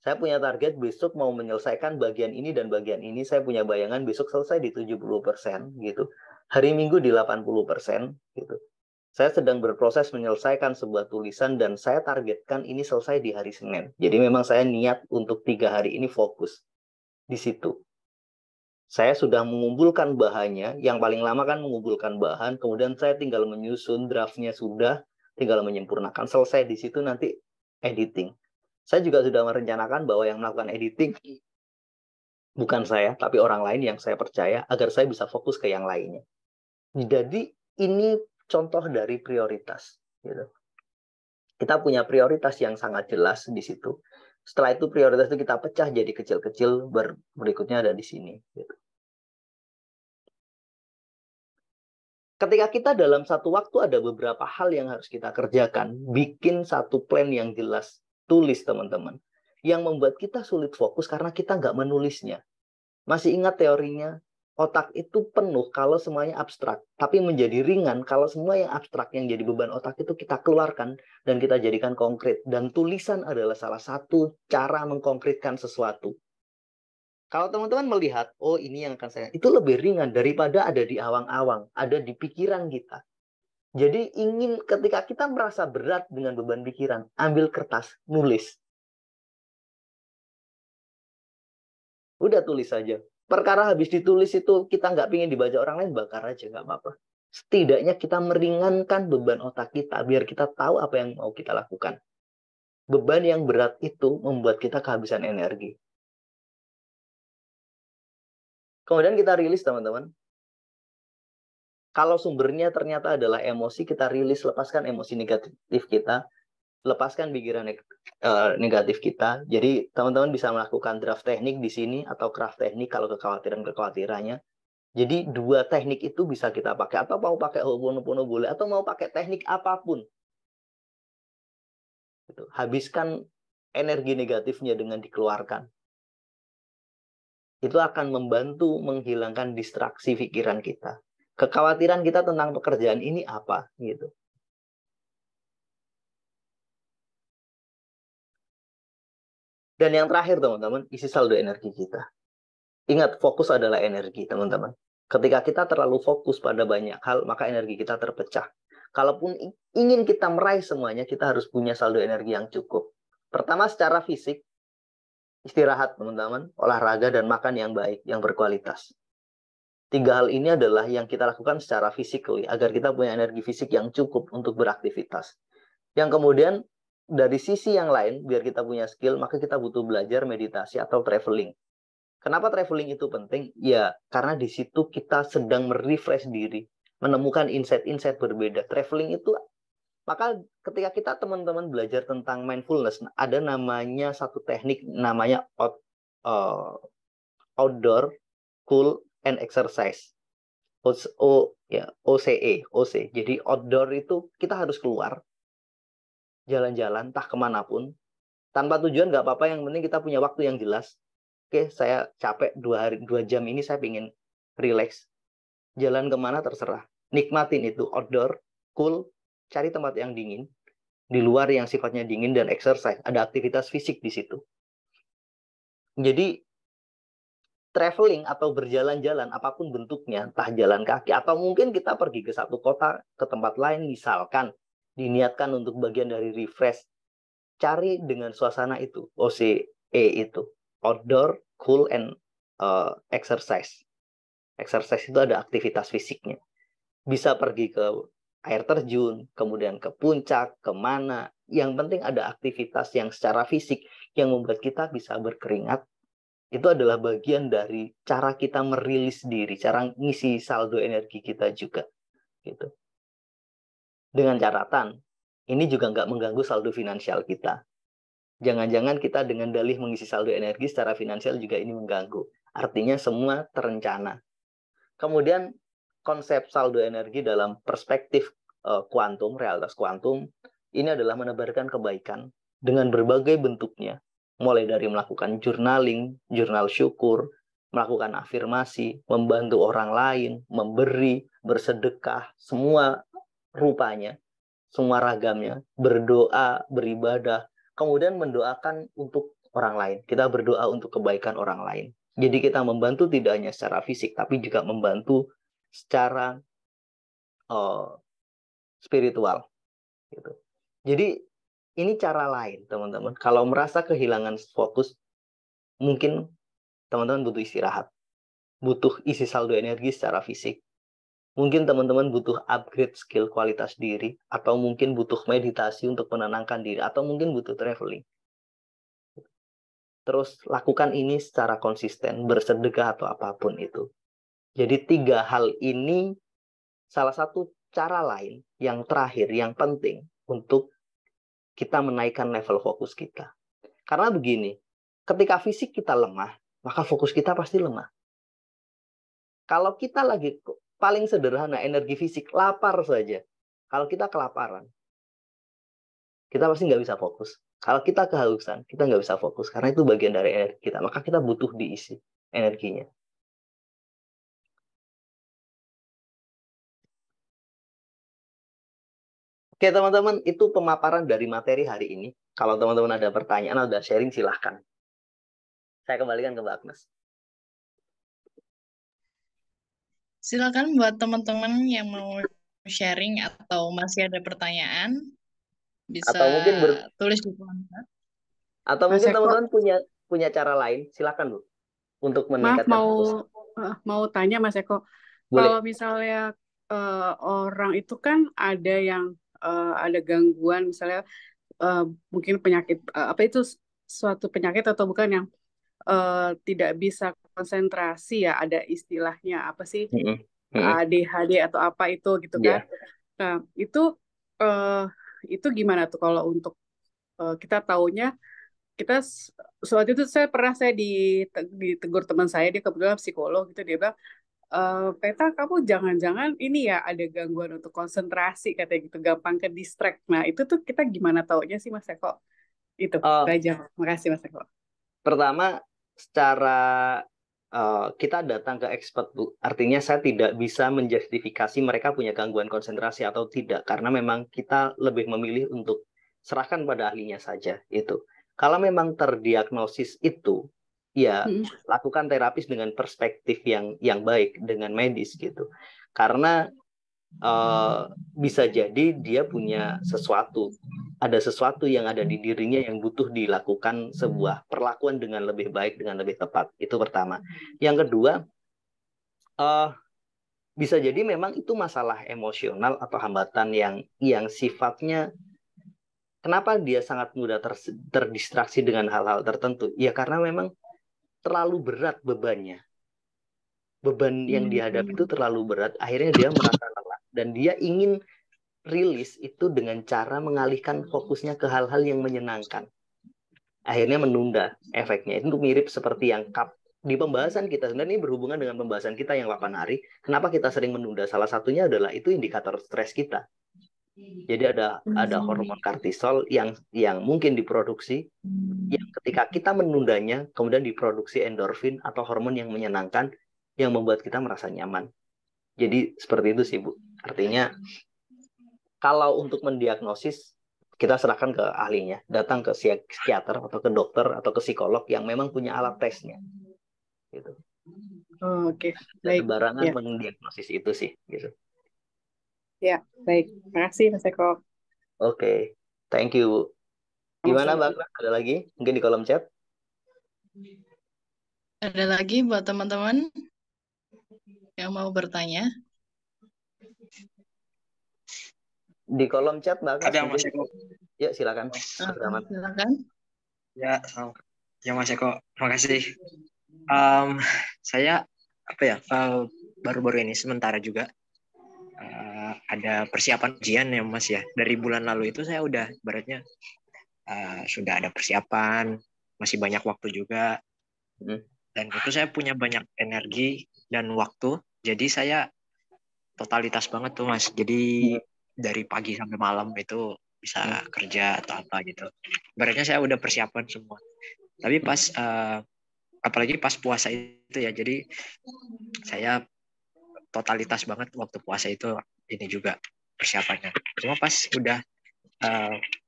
Saya punya target besok mau menyelesaikan bagian ini dan bagian ini. Saya punya bayangan besok selesai di 70% gitu. Hari Minggu di 80% gitu. Saya sedang berproses menyelesaikan sebuah tulisan dan saya targetkan ini selesai di hari Senin. Jadi memang saya niat untuk 3 hari ini fokus di situ. Saya sudah mengumpulkan bahannya, yang paling lama kan mengumpulkan bahan, kemudian saya tinggal menyusun, draftnya sudah, tinggal menyempurnakan. Selesai di situ nanti editing. Saya juga sudah merencanakan bahwa yang melakukan editing bukan saya, tapi orang lain yang saya percaya, agar saya bisa fokus ke yang lainnya. Jadi ini contoh dari prioritas. Gitu. Kita punya prioritas yang sangat jelas di situ. Setelah itu prioritas itu kita pecah jadi kecil-kecil, berikutnya ada di sini. Gitu. Ketika kita dalam satu waktu ada beberapa hal yang harus kita kerjakan, bikin satu plan yang jelas, tulis teman-teman. Yang membuat kita sulit fokus karena kita nggak menulisnya. Masih ingat teorinya? Otak itu penuh kalau semuanya abstrak, tapi menjadi ringan kalau semua yang abstrak yang jadi beban otak itu kita keluarkan dan kita jadikan konkret. Dan tulisan adalah salah satu cara mengkonkretkan sesuatu. Kalau teman-teman melihat, oh ini yang akan saya, itu lebih ringan daripada ada di awang-awang, ada di pikiran kita. Jadi ketika kita merasa berat dengan beban pikiran, ambil kertas, nulis. Udah tulis saja. Perkara habis ditulis itu kita nggak pingin dibaca orang lain, bakar aja, nggak apa-apa. Setidaknya kita meringankan beban otak kita, biar kita tahu apa yang mau kita lakukan. Beban yang berat itu membuat kita kehabisan energi. Kemudian kita rilis, teman-teman. Kalau sumbernya ternyata adalah emosi, kita rilis, lepaskan emosi negatif kita, lepaskan pikiran negatif kita. Jadi teman-teman bisa melakukan draft teknik di sini atau craft teknik kalau kekhawatirannya. Jadi dua teknik itu bisa kita pakai, atau mau pakai Ho'oponopono boleh, atau mau pakai teknik apapun. Habiskan energi negatifnya dengan dikeluarkan. Itu akan membantu menghilangkan distraksi pikiran kita. Kekhawatiran kita tentang pekerjaan ini apa gitu. Dan yang terakhir, teman-teman, isi saldo energi kita. Ingat, fokus adalah energi, teman-teman. Ketika kita terlalu fokus pada banyak hal, maka energi kita terpecah. Kalaupun ingin kita meraih semuanya, kita harus punya saldo energi yang cukup. Pertama, secara fisik, istirahat, teman-teman, olahraga, dan makan yang baik, yang berkualitas. 3 hal ini adalah yang kita lakukan secara physically, agar kita punya energi fisik yang cukup untuk beraktivitas. Yang kemudian, dari sisi yang lain, biar kita punya skill, maka kita butuh belajar meditasi atau traveling. Kenapa traveling itu penting? Ya, karena di situ kita sedang merefresh diri, menemukan insight-insight berbeda. Traveling itu, maka ketika kita teman-teman belajar tentang mindfulness, ada namanya satu teknik namanya outdoor cool and exercise. OC. Jadi outdoor itu kita harus keluar, jalan-jalan, entah kemanapun, tanpa tujuan nggak apa-apa, yang penting kita punya waktu yang jelas. Oke, saya capek 2 jam ini, saya ingin relax. Jalan kemana terserah. Nikmatin itu, outdoor, cool, cari tempat yang dingin. Di luar yang sifatnya dingin, dan exercise. Ada aktivitas fisik di situ. Jadi, traveling atau berjalan-jalan, apapun bentuknya, entah jalan kaki, atau mungkin kita pergi ke satu kota, ke tempat lain, misalkan, diniatkan untuk bagian dari refresh. Cari dengan suasana itu, OCE itu. Outdoor, cool, and exercise. Exercise itu ada aktivitas fisiknya. Bisa pergi ke air terjun, kemudian ke puncak, kemana. Yang penting ada aktivitas yang secara fisik yang membuat kita bisa berkeringat. Itu adalah bagian dari cara kita merilis diri, cara ngisi saldo energi kita juga. Gitu. Dengan catatan, ini juga nggak mengganggu saldo finansial kita. Jangan-jangan kita dengan dalih mengisi saldo energi secara finansial juga ini mengganggu. Artinya semua terencana. Kemudian konsep saldo energi dalam perspektif kuantum, realitas kuantum, ini adalah menebarkan kebaikan dengan berbagai bentuknya. Mulai dari melakukan journaling, jurnal syukur, melakukan afirmasi, membantu orang lain, memberi, bersedekah, semua rupanya, semua ragamnya, berdoa, beribadah, kemudian mendoakan untuk orang lain. Kita berdoa untuk kebaikan orang lain. Jadi kita membantu tidak hanya secara fisik, tapi juga membantu secara spiritual. Gitu. Jadi ini cara lain, teman-teman. Kalau merasa kehilangan fokus, mungkin teman-teman butuh istirahat. Butuh isi saldo energi secara fisik. Mungkin teman-teman butuh upgrade skill kualitas diri, atau mungkin butuh meditasi untuk menenangkan diri, atau mungkin butuh traveling. Terus lakukan ini secara konsisten, bersedekah atau apapun itu. Jadi 3 hal ini salah satu cara lain yang terakhir, yang penting untuk kita menaikkan level fokus kita. Karena begini, ketika fisik kita lemah, maka fokus kita pasti lemah. Kalau kita lagi, paling sederhana, energi fisik, lapar saja. Kalau kita kelaparan, kita pasti nggak bisa fokus. Kalau kita kehausan, kita nggak bisa fokus. Karena itu bagian dari energi kita. Maka kita butuh diisi energinya. Oke, teman-teman, itu pemaparan dari materi hari ini. Kalau teman-teman ada pertanyaan atau ada sharing, silahkan. Saya kembalikan ke Mbak Agnes. Silakan buat teman-teman yang mau sharing atau masih ada pertanyaan, bisa Atau mungkin tulis di kolom chat. atau Mas mungkin Eko, teman-teman punya cara lain, silakan Bu, untuk maaf meningkatkan fokus. mau tanya Mas Eko, kalau Boleh. misalnya orang itu kan ada yang ada gangguan, misalnya mungkin penyakit apa itu suatu penyakit atau bukan yang tidak bisa konsentrasi ya, ada istilahnya apa sih, Mm-mm. Mm-mm. ADHD atau apa itu gitu kan. Iya. Nah, eh, itu gimana tuh kalau untuk kita taunya kita waktu itu saya ditegur teman saya, dia kebetulan psikolog gitu, dia bilang Peta, kamu jangan-jangan ini ya ada gangguan untuk konsentrasi katanya gitu, gampang ke distract. Nah, itu tuh kita gimana taunya sih Mas Eko? Itu Eh, aja. Makasih Mas Eko. Pertama, secara kita datang ke expert, Bu. Artinya saya tidak bisa menjustifikasi mereka punya gangguan konsentrasi atau tidak, karena memang kita lebih memilih untuk serahkan pada ahlinya saja. Itu. Kalau memang terdiagnosis itu, ya lakukan terapis dengan perspektif yang baik, dengan medis gitu. Karena bisa jadi dia punya ada sesuatu yang ada di dirinya yang butuh dilakukan sebuah perlakuan dengan lebih baik, dengan lebih tepat. Itu pertama. Yang kedua, bisa jadi memang itu masalah emosional atau hambatan yang sifatnya, kenapa dia sangat mudah terdistraksi dengan hal-hal tertentu? Ya karena memang terlalu berat bebannya. Beban yang dihadapi itu terlalu berat, akhirnya dia merasa lelah dan dia ingin rilis itu dengan cara mengalihkan fokusnya ke hal-hal yang menyenangkan. Akhirnya menunda efeknya. Itu mirip seperti yang di pembahasan kita. Sebenarnya ini berhubungan dengan pembahasan kita yang 8 hari. Kenapa kita sering menunda? Salah satunya adalah itu indikator stres kita. Jadi ada hormon kortisol yang mungkin diproduksi, yang ketika kita menundanya, kemudian diproduksi endorfin atau hormon yang menyenangkan, yang membuat kita merasa nyaman. Jadi seperti itu sih Bu. Artinya kalau untuk mendiagnosis, kita serahkan ke ahlinya, datang ke psikiater atau ke dokter atau ke psikolog yang memang punya alat tesnya. Gitu. Oh, oke, Dan baik. sembarangan Ya, mendiagnosis itu sih. Gitu. ya, baik. Makasih Mas Eko. Oke, thank you Bu. Gimana Sama-sama. Mbak? Ada lagi? Mungkin di kolom chat? Ada lagi buat teman-teman yang mau bertanya? Di kolom chat Mbak Agnes Ada Mas mungkin. Eko. Ya, silakan. Mas Rahmat. Silakan. Ya, ya Mas Eko. Terima kasih. Saya baru-baru ini sementara juga ada persiapan ujian ya Mas ya. Dari bulan lalu itu saya udah ibaratnya sudah ada persiapan, masih banyak waktu juga. Dan itu saya punya banyak energi dan waktu. Jadi saya totalitas banget tuh Mas. Jadi dari pagi sampai malam itu bisa kerja atau apa gitu. Ibaratnya saya udah persiapan semua. Tapi pas apalagi pas puasa itu ya, jadi saya totalitas banget waktu puasa itu, ini juga persiapannya. Cuma pas udah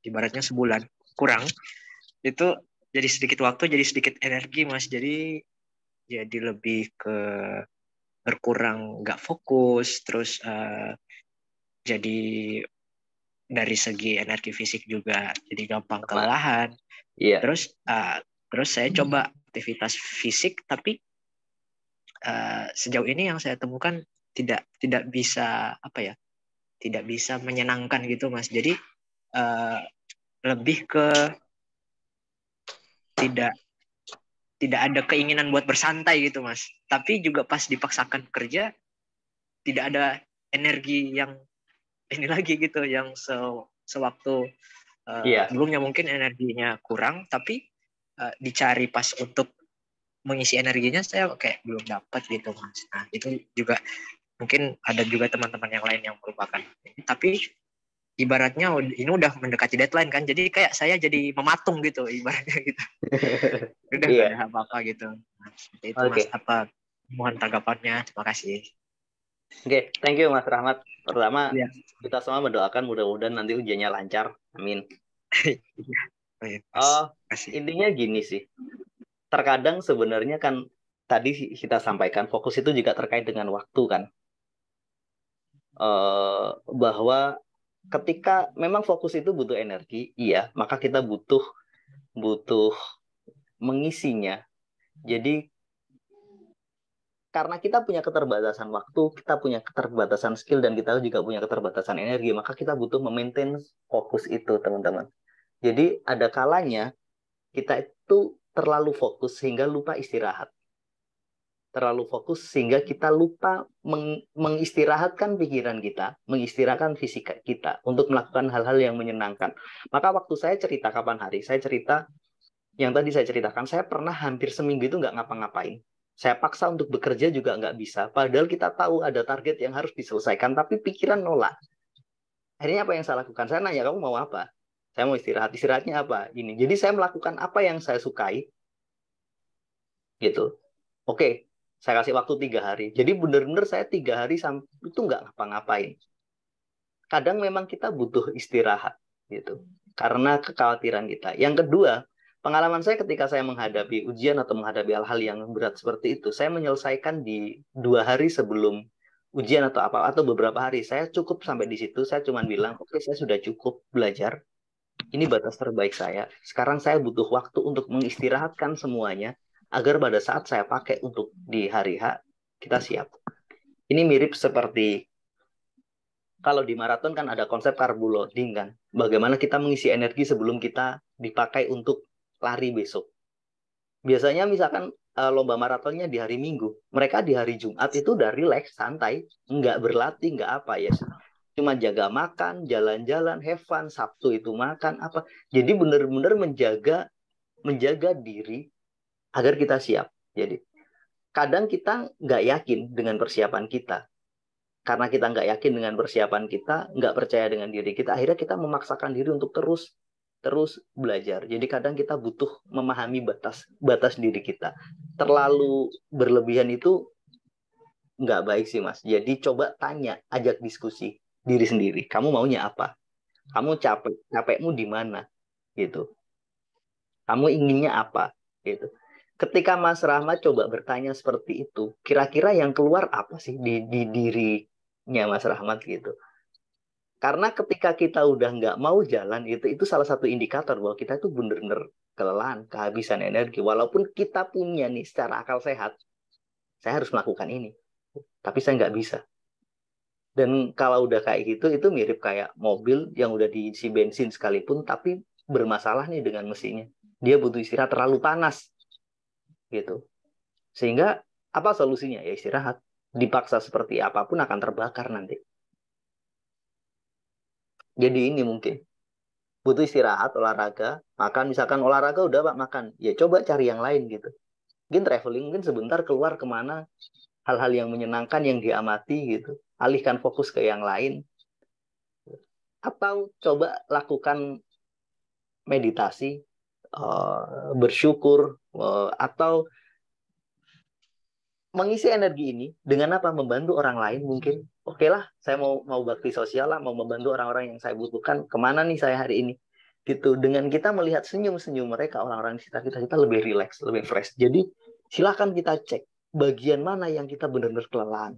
ibaratnya sebulan kurang, itu jadi sedikit waktu, jadi sedikit energi Mas. Jadi lebih ke berkurang nggak fokus, terus jadi dari segi energi fisik juga jadi gampang kelelahan. Iya. Terus saya coba aktivitas fisik, tapi sejauh ini yang saya temukan tidak bisa tidak bisa menyenangkan gitu Mas. Jadi lebih ke tidak ada keinginan buat bersantai gitu Mas. Tapi juga pas dipaksakan kerja tidak ada energi yang ini lagi gitu, yang sewaktu sebelumnya mungkin energinya kurang, tapi dicari pas untuk mengisi energinya saya kayak belum dapat gitu Mas. Nah itu juga mungkin ada juga teman-teman yang lain yang merupakan, tapi ibaratnya ini udah mendekati deadline kan, jadi kayak saya jadi mematung gitu ibaratnya gitu. Udah gak ada apa-apa gitu. Nah, itu Mas, mohon tanggapannya. Terima kasih. Oke, thank you Mas Rahmat. Pertama, kita semua mendoakan mudah-mudahan nanti ujiannya lancar. Amin. Intinya gini sih. Terkadang sebenarnya kan tadi kita sampaikan fokus itu juga terkait dengan waktu kan. bahwa ketika memang fokus itu butuh energi, iya, maka kita butuh mengisinya. Jadi karena kita punya keterbatasan waktu, kita punya keterbatasan skill, dan kita juga punya keterbatasan energi, maka kita butuh memaintain fokus itu, teman-teman. Jadi ada kalanya kita itu terlalu fokus sehingga lupa istirahat. Terlalu fokus sehingga kita lupa mengistirahatkan pikiran kita, mengistirahatkan fisik kita untuk melakukan hal-hal yang menyenangkan. Maka waktu saya cerita kapan hari, saya cerita yang tadi saya ceritakan, saya pernah hampir seminggu itu nggak ngapa-ngapain. Saya paksa untuk bekerja juga nggak bisa. Padahal kita tahu ada target yang harus diselesaikan, tapi pikiran nolak. Akhirnya apa yang saya lakukan? Saya nanya, kamu mau apa? Saya mau istirahat. Istirahatnya apa? Ini. Jadi saya melakukan apa yang saya sukai. Gitu. Oke, saya kasih waktu 3 hari. Jadi benar-benar saya 3 hari itu nggak ngapa-ngapain. Kadang memang kita butuh istirahat. Gitu. Karena kekhawatiran kita. Yang kedua, pengalaman saya ketika saya menghadapi ujian atau menghadapi hal-hal yang berat seperti itu, saya menyelesaikan di 2 hari sebelum ujian atau apa, atau beberapa hari. Saya cukup sampai di situ. Saya cuma bilang, oke, saya sudah cukup belajar. Ini batas terbaik saya. Sekarang saya butuh waktu untuk mengistirahatkan semuanya, agar pada saat saya pakai untuk di hari H, kita siap. Ini mirip seperti kalau di maraton kan ada konsep carbo loading kan. Bagaimana kita mengisi energi sebelum kita dipakai untuk lari besok. Biasanya misalkan lomba maratonnya di hari Minggu, mereka di hari Jumat itu udah relax, santai, nggak berlatih, nggak apa ya, cuma jaga makan, jalan-jalan, have fun. Sabtu itu makan apa. Jadi benar-benar menjaga diri agar kita siap. Jadi kadang kita nggak yakin dengan persiapan kita. Karena kita nggak yakin dengan persiapan kita, nggak percaya dengan diri kita, akhirnya kita memaksakan diri untuk terus belajar. Jadi kadang kita butuh memahami batas diri kita. Terlalu berlebihan itu nggak baik sih, Mas. Jadi coba tanya, ajak diskusi diri sendiri. Kamu maunya apa? Kamu capekmu di mana? Gitu. Kamu inginnya apa? Gitu. Ketika Mas Rahmat coba bertanya seperti itu, kira-kira yang keluar apa sih di dirinya Mas Rahmat gitu? Karena ketika kita udah nggak mau jalan, itu salah satu indikator bahwa kita itu benar-benar kelelahan, kehabisan energi. Walaupun kita punya nih secara akal sehat, saya harus melakukan ini, tapi saya nggak bisa. Dan kalau udah kayak gitu, itu mirip kayak mobil yang udah diisi bensin sekalipun, tapi bermasalah nih dengan mesinnya. Dia butuh istirahat, terlalu panas, gitu. Sehingga apa solusinya? Ya istirahat. Dipaksa seperti apapun akan terbakar nanti. Jadi ini mungkin butuh istirahat, olahraga, makan. Misalkan olahraga udah Pak makan, ya coba cari yang lain gitu. Mungkin traveling, mungkin sebentar keluar kemana, hal-hal yang menyenangkan yang diamati gitu. Alihkan fokus ke yang lain. Atau coba lakukan meditasi, bersyukur, atau mengisi energi ini dengan apa? Membantu orang lain mungkin. Oke lah, saya mau bakti sosial lah, mau membantu orang-orang yang saya butuhkan. Kemana nih saya hari ini? Gitu. Dengan kita melihat senyum-senyum mereka, orang-orang di sekitar kita lebih rileks, lebih fresh. Jadi silahkan kita cek bagian mana yang kita benar-benar kelelahan.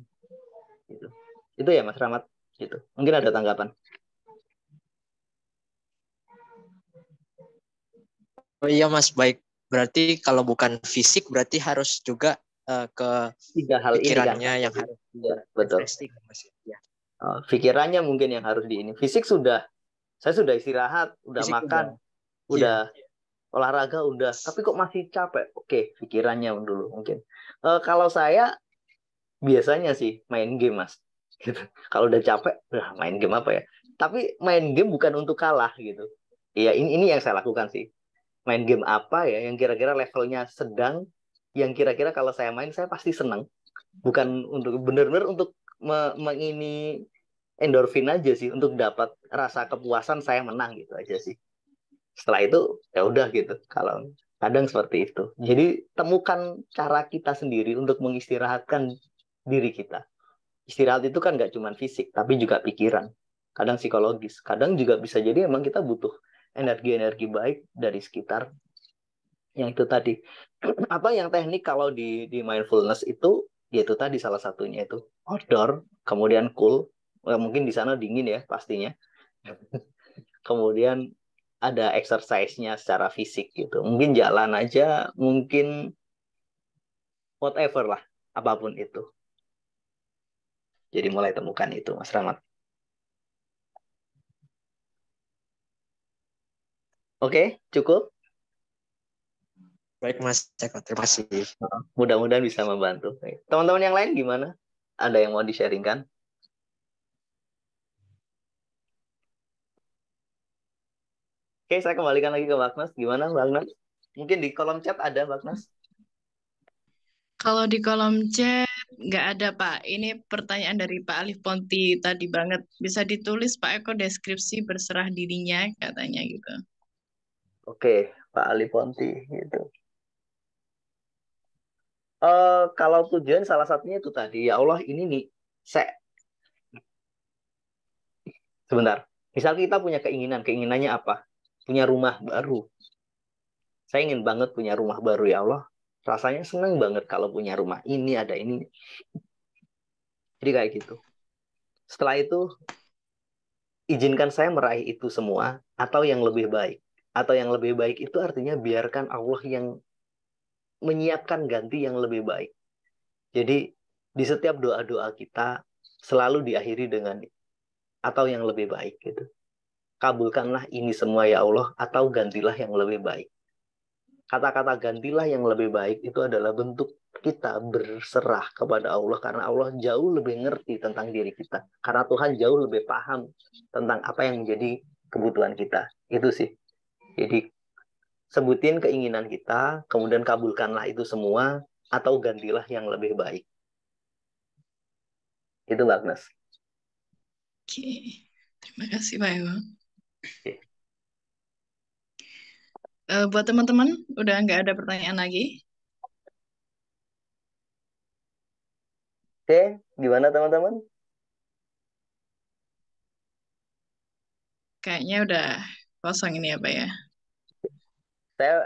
Gitu. Itu ya Mas Rahmat. Gitu. Mungkin ada tanggapan. Oh iya Mas, baik. Berarti kalau bukan fisik, berarti harus juga ke 3 hal pikirannya ini kan? yang harus ya, betul. Mas. Ya. Pikirannya mungkin yang harus di ini. Fisik saya sudah istirahat, udah fisik makan, udah olahraga, udah. Tapi kok masih capek? Oke, pikirannya dulu mungkin. Kalau saya biasanya sih main game Mas. Gitu. Kalau udah capek, main game apa ya? Tapi main game bukan untuk kalah gitu. Iya, ini yang saya lakukan sih. Main game apa ya yang kira-kira levelnya sedang, yang kira-kira kalau saya main saya pasti senang. Bukan untuk benar-benar untuk ini endorfin aja sih, untuk dapat rasa kepuasan saya menang gitu aja sih. Setelah itu ya udah gitu. Kalau kadang seperti itu. Jadi temukan cara kita sendiri untuk mengistirahatkan diri kita. Istirahat itu kan nggak cuma fisik, tapi juga pikiran. Kadang psikologis. Kadang juga bisa jadi emang kita butuh energi-energi baik dari sekitar. Yang itu tadi. Atau yang teknik kalau di mindfulness itu, yaitu tadi salah satunya itu outdoor, kemudian cool, Mungkin di sana dingin ya pastinya. Kemudian ada exercise-nya secara fisik gitu. Mungkin jalan aja, mungkin whatever lah, apapun itu. Jadi mulai temukan itu, Mas Rahmat. Oke, cukup. Baik Mas Eko, terima kasih. Mudah-mudahan bisa membantu. Teman-teman yang lain gimana? Ada yang mau di-sharingkan? Oke, saya kembalikan lagi ke Bagnas. Gimana, Bagnas? Mungkin di kolom chat ada, Bagnas? Kalau di kolom chat nggak ada, Pak. Ini pertanyaan dari Pak Alif Ponti tadi banget. Bisa ditulis Pak Eko deskripsi berserah dirinya, katanya gitu. Oke, Pak Ali Ponti gitu. Kalau tujuan salah satunya itu tadi, ya Allah ini nih, sebentar. Misal kita punya keinginannya apa? Punya rumah baru. Saya ingin banget punya rumah baru, ya Allah. Rasanya senang banget kalau punya rumah. Ini ada ini. Jadi kayak gitu. Setelah itu, izinkan saya meraih itu semua, atau yang lebih baik. Atau yang lebih baik itu artinya biarkan Allah yang menyiapkan ganti yang lebih baik. Jadi, di setiap doa-doa kita, selalu diakhiri dengan atau yang lebih baik gitu. Kabulkanlah ini semua ya Allah, atau gantilah yang lebih baik. Kata-kata gantilah yang lebih baik itu adalah bentuk kita berserah kepada Allah, karena Allah jauh lebih ngerti tentang diri kita. Karena Tuhan jauh lebih paham tentang apa yang menjadi kebutuhan kita. Itu sih. Jadi sebutin keinginan kita, kemudian kabulkanlah itu semua, atau gantilah yang lebih baik. Itu Bagnas. Oke, terima kasih Pak Eko. Oke. Buat teman-teman, udah nggak ada pertanyaan lagi? Oke, gimana teman-teman? Kayaknya udah kosong ini ya Pak ya. Saya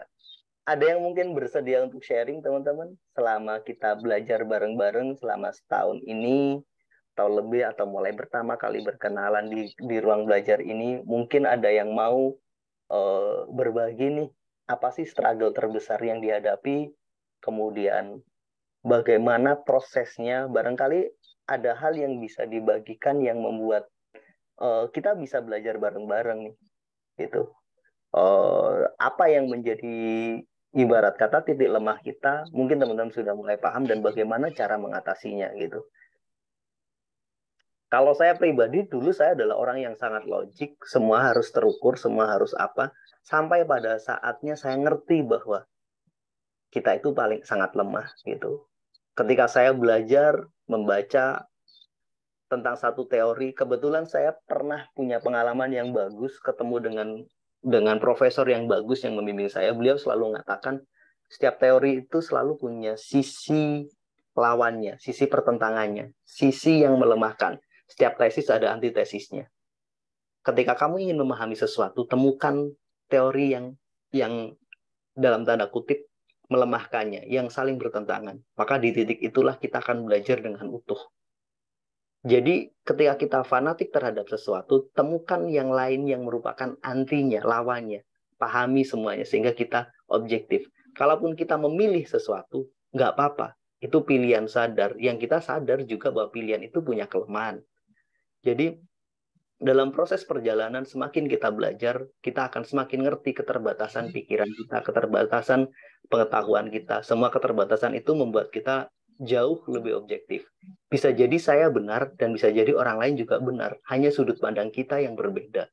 ada yang mungkin bersedia untuk sharing teman-teman selama kita belajar bareng-bareng selama setahun ini atau lebih, atau mulai pertama kali berkenalan di ruang belajar ini, mungkin ada yang mau berbagi nih, apa sih struggle terbesar yang dihadapi, kemudian bagaimana prosesnya, barangkali ada hal yang bisa dibagikan yang membuat kita bisa belajar bareng-bareng nih, gitu. Apa yang menjadi ibarat kata titik lemah kita, mungkin teman-teman sudah mulai paham, dan bagaimana cara mengatasinya gitu. Kalau saya pribadi, dulu saya adalah orang yang sangat logik, semua harus terukur, semua harus apa, sampai pada saatnya saya ngerti bahwa kita itu paling sangat lemah gitu. Ketika saya belajar membaca tentang satu teori, kebetulan saya pernah punya pengalaman yang bagus, ketemu dengan profesor yang bagus yang membimbing saya. Beliau selalu mengatakan setiap teori itu selalu punya sisi lawannya, sisi pertentangannya, sisi yang melemahkan. Setiap tesis ada antitesisnya. Ketika kamu ingin memahami sesuatu, temukan teori yang dalam tanda kutip melemahkannya, yang saling bertentangan. Maka di titik itulah kita akan belajar dengan utuh. Jadi ketika kita fanatik terhadap sesuatu, temukan yang lain yang merupakan antinya, lawannya. Pahami semuanya sehingga kita objektif. Kalaupun kita memilih sesuatu, nggak apa-apa. Itu pilihan sadar. Yang kita sadar juga bahwa pilihan itu punya kelemahan. Jadi dalam proses perjalanan semakin kita belajar, kita akan semakin ngerti keterbatasan pikiran kita, keterbatasan pengetahuan kita. Semua keterbatasan itu membuat kita jauh lebih objektif. Bisa jadi saya benar dan bisa jadi orang lain juga benar. Hanya sudut pandang kita yang berbeda.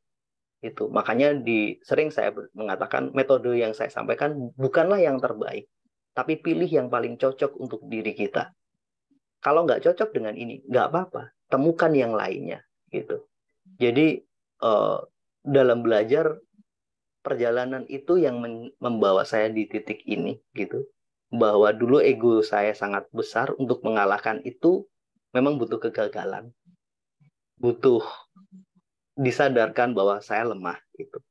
Itu makanya sering saya mengatakan metode yang saya sampaikan bukanlah yang terbaik, tapi pilih yang paling cocok untuk diri kita. Kalau nggak cocok dengan ini, nggak apa-apa. Temukan yang lainnya. Gitu. Jadi dalam belajar, perjalanan itu yang membawa saya di titik ini gitu. Bahwa dulu ego saya sangat besar, untuk mengalahkan itu memang butuh kegagalan. Butuh disadarkan bahwa saya lemah gitu.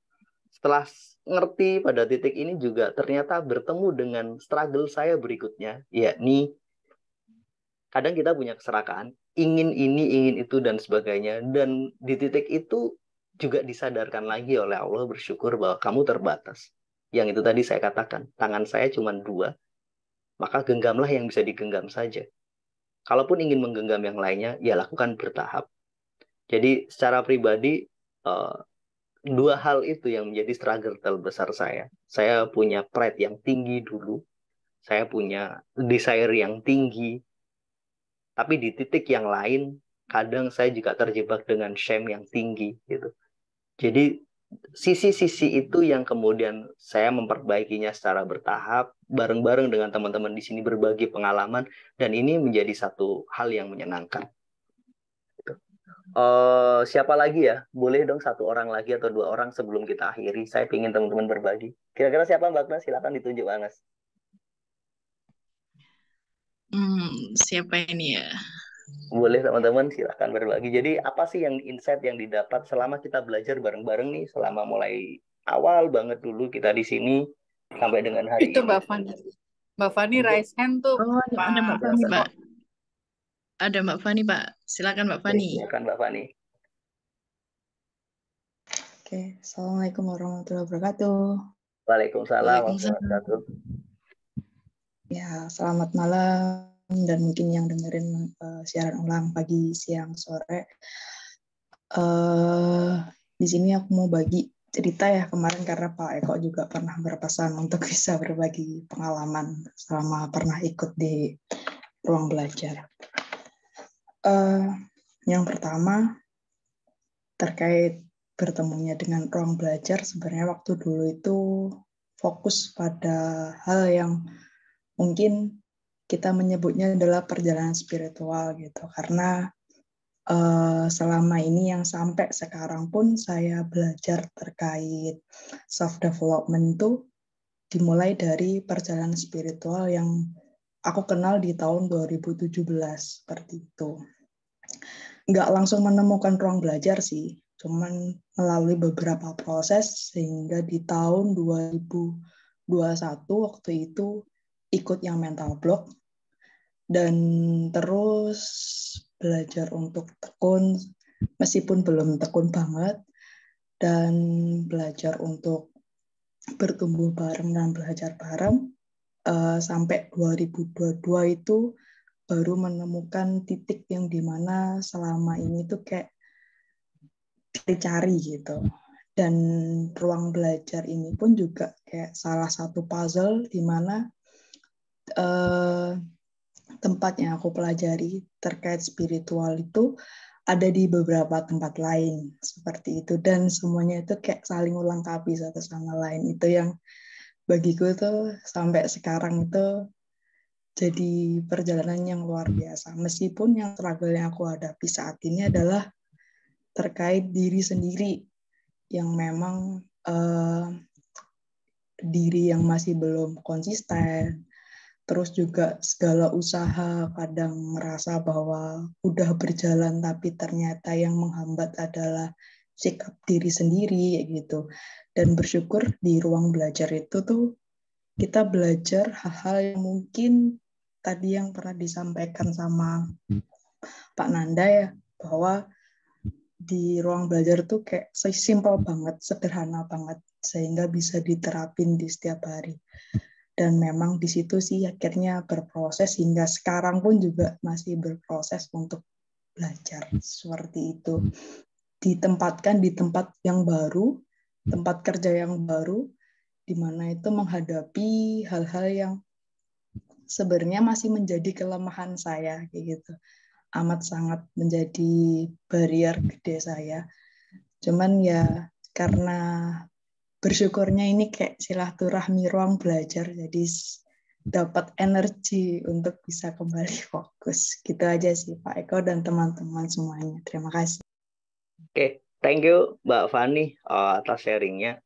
Setelah ngerti pada titik ini juga ternyata bertemu dengan struggle saya berikutnya, yakni kadang kita punya keserakahan, ingin ini, ingin itu, dan sebagainya. Dan di titik itu juga disadarkan lagi oleh Allah, bersyukur bahwa kamu terbatas. Yang itu tadi saya katakan, tangan saya cuma 2, maka genggamlah yang bisa digenggam saja. Kalaupun ingin menggenggam yang lainnya, ya lakukan bertahap. Jadi secara pribadi, 2 hal itu yang menjadi struggle terbesar saya. Saya punya pride yang tinggi dulu, saya punya desire yang tinggi, tapi di titik yang lain, kadang saya juga terjebak dengan shame yang tinggi gitu. Jadi sisi-sisi itu yang kemudian saya memperbaikinya secara bertahap, bareng-bareng dengan teman-teman di sini berbagi pengalaman, dan ini menjadi satu hal yang menyenangkan. Siapa lagi ya? Boleh dong 1 orang lagi atau 2 orang sebelum kita akhiri. Saya ingin teman-teman berbagi. Kira-kira siapa, Mbak Agnes? Silakan ditunjuk, Agnes. Siapa ini ya? Boleh teman-teman, silakan berbagi. Jadi apa sih yang insight yang didapat selama kita belajar bareng-bareng nih, selama mulai awal banget dulu kita di sini sampai dengan hari Itu ini. Mbak Fani. Mbak Fani raise hand tuh. Oh, ada Mbak Fani, Pak. Pak. Ada Mbak Fani, Pak. Silakan Mbak Fani. Silakan Mbak Fani. Oke, Assalamualaikum warahmatullahi wabarakatuh. Waalaikumsalam warahmatullahi wabarakatuh. Ya, selamat malam dan mungkin yang dengerin siaran ulang pagi, siang, sore. Di sini aku mau bagi cerita ya kemarin karena Pak Eko juga pernah berpesan untuk bisa berbagi pengalaman selama pernah ikut di ruang belajar. Yang pertama terkait bertemunya dengan ruang belajar, sebenarnya waktu dulu itu fokus pada hal yang mungkin kita menyebutnya adalah perjalanan spiritual gitu, karena selama ini yang sampai sekarang pun saya belajar terkait self development itu dimulai dari perjalanan spiritual yang aku kenal di tahun 2017 seperti itu. Nggak langsung menemukan ruang belajar sih, cuman melalui beberapa proses sehingga di tahun 2021 waktu itu ikut yang mental block dan terus belajar untuk tekun meskipun belum tekun banget, dan belajar untuk bertumbuh bareng dan belajar bareng sampai 2022 itu baru menemukan titik yang dimana selama ini tuh kayak dicari gitu. Dan ruang belajar ini pun juga kayak salah satu puzzle di mana tempat yang aku pelajari terkait spiritual itu ada di beberapa tempat lain seperti itu, dan semuanya itu kayak saling melengkapi satu sama lain. Itu yang bagiku tuh sampai sekarang itu jadi perjalanan yang luar biasa, meskipun yang struggle yang aku hadapi saat ini adalah terkait diri sendiri yang memang diri yang masih belum konsisten, terus juga segala usaha kadang merasa bahwa udah berjalan tapi ternyata yang menghambat adalah sikap diri sendiri gitu. Dan bersyukur di ruang belajar itu tuh kita belajar hal-hal yang mungkin tadi yang pernah disampaikan sama Pak Nanda ya, bahwa di ruang belajar tuh kayak simple banget, sederhana banget, sehingga bisa diterapin di setiap hari. Dan memang di situ sih akhirnya berproses hingga sekarang pun juga masih berproses untuk belajar seperti itu. Ditempatkan di tempat yang baru, tempat kerja yang baru, di mana itu menghadapi hal-hal yang sebenarnya masih menjadi kelemahan saya kayak gitu. Amat sangat menjadi barrier gede saya. Cuman ya karena bersyukurnya ini kayak silaturahmi ruang belajar, jadi dapat energi untuk bisa kembali fokus. Gitu aja sih Pak Eko dan teman-teman semuanya. Terima kasih. Oke, thank you Mbak Fani atas sharingnya.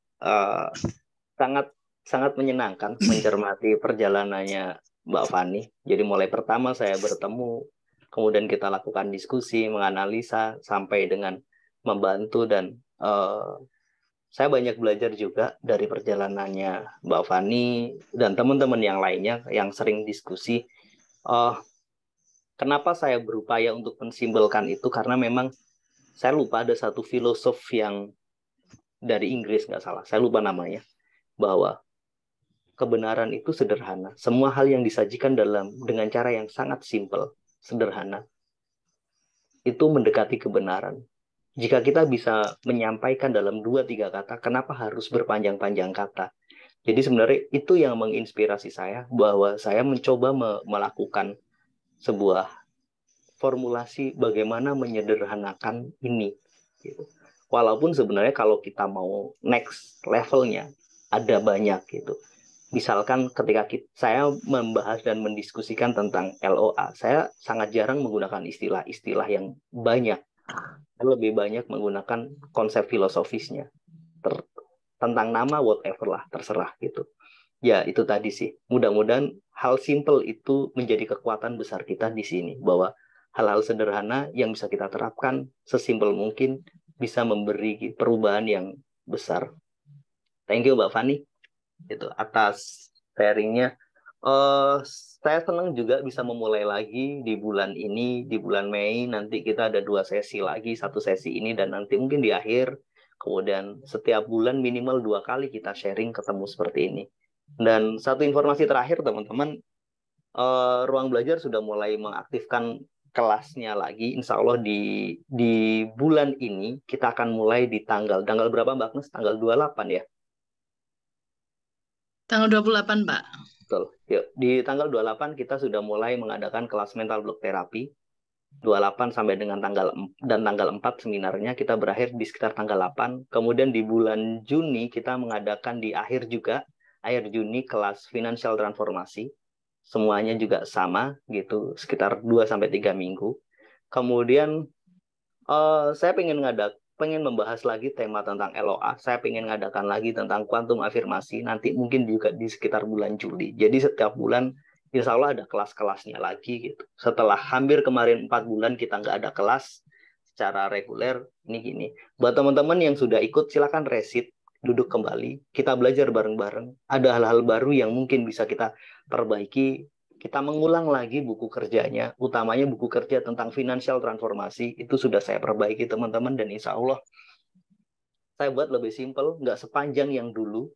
Sangat menyenangkan mencermati perjalanannya Mbak Fani. Jadi mulai pertama saya bertemu, kemudian kita lakukan diskusi, menganalisa, sampai dengan membantu, dan saya banyak belajar juga dari perjalanannya Mbak Fani dan teman-teman yang lainnya yang sering diskusi. Kenapa saya berupaya untuk mensimpelkan itu? Karena memang saya lupa ada satu filosof yang dari Inggris, nggak salah, saya lupa namanya, bahwa kebenaran itu sederhana. Semua hal yang disajikan dengan cara yang sangat simpel, sederhana, itu mendekati kebenaran. Jika kita bisa menyampaikan dalam 2-3 kata, kenapa harus berpanjang-panjang kata? Jadi sebenarnya itu yang menginspirasi saya, bahwa saya mencoba melakukan sebuah formulasi bagaimana menyederhanakan ini. Gitu. Walaupun sebenarnya kalau kita mau next levelnya, ada banyak gitu. Misalkan ketika saya membahas dan mendiskusikan tentang LOA, saya sangat jarang menggunakan istilah-istilah yang banyak. Saya lebih banyak menggunakan konsep filosofisnya. Tentang nama, whatever lah, terserah gitu. Ya, itu tadi sih. Mudah-mudahan hal simple itu menjadi kekuatan besar kita di sini. Bahwa hal-hal sederhana yang bisa kita terapkan sesimpel mungkin bisa memberi perubahan yang besar. Thank you, Mbak Fani. Itu atas sharingnya. Saya senang juga bisa memulai lagi di bulan ini, di bulan Mei. Nanti kita ada 2 sesi lagi, 1 sesi ini dan nanti mungkin di akhir. Kemudian setiap bulan minimal 2 kali kita sharing ketemu seperti ini. Dan satu informasi terakhir teman-teman, Ruang Belajar sudah mulai mengaktifkan kelasnya lagi. Insya Allah di bulan ini kita akan mulai di tanggal berapa Mbak Agnes? Tanggal 28 ya? Tanggal 28, Pak. Betul. Yuk, di tanggal 28 kita sudah mulai mengadakan kelas mental block terapi. 28 sampai dengan tanggal 4 seminarnya kita berakhir di sekitar tanggal 8. Kemudian di bulan Juni kita mengadakan di akhir Juni kelas financial transformasi. Semuanya juga sama gitu, sekitar 2 sampai 3 minggu. Kemudian saya pengen membahas lagi tema tentang LOA. Saya pengen ngadakan lagi tentang kuantum afirmasi. Nanti mungkin juga di sekitar bulan Juli. Jadi setiap bulan insya Allah ada kelas-kelasnya lagi gitu. Setelah hampir kemarin 4 bulan kita nggak ada kelas secara reguler, ini gini. Buat teman-teman yang sudah ikut, silakan resit, duduk kembali. Kita belajar bareng-bareng. Ada hal-hal baru yang mungkin bisa kita perbaiki. Kita mengulang lagi buku kerjanya, utamanya buku kerja tentang financial transformasi, itu sudah saya perbaiki teman-teman, dan insya Allah saya buat lebih simpel, nggak sepanjang yang dulu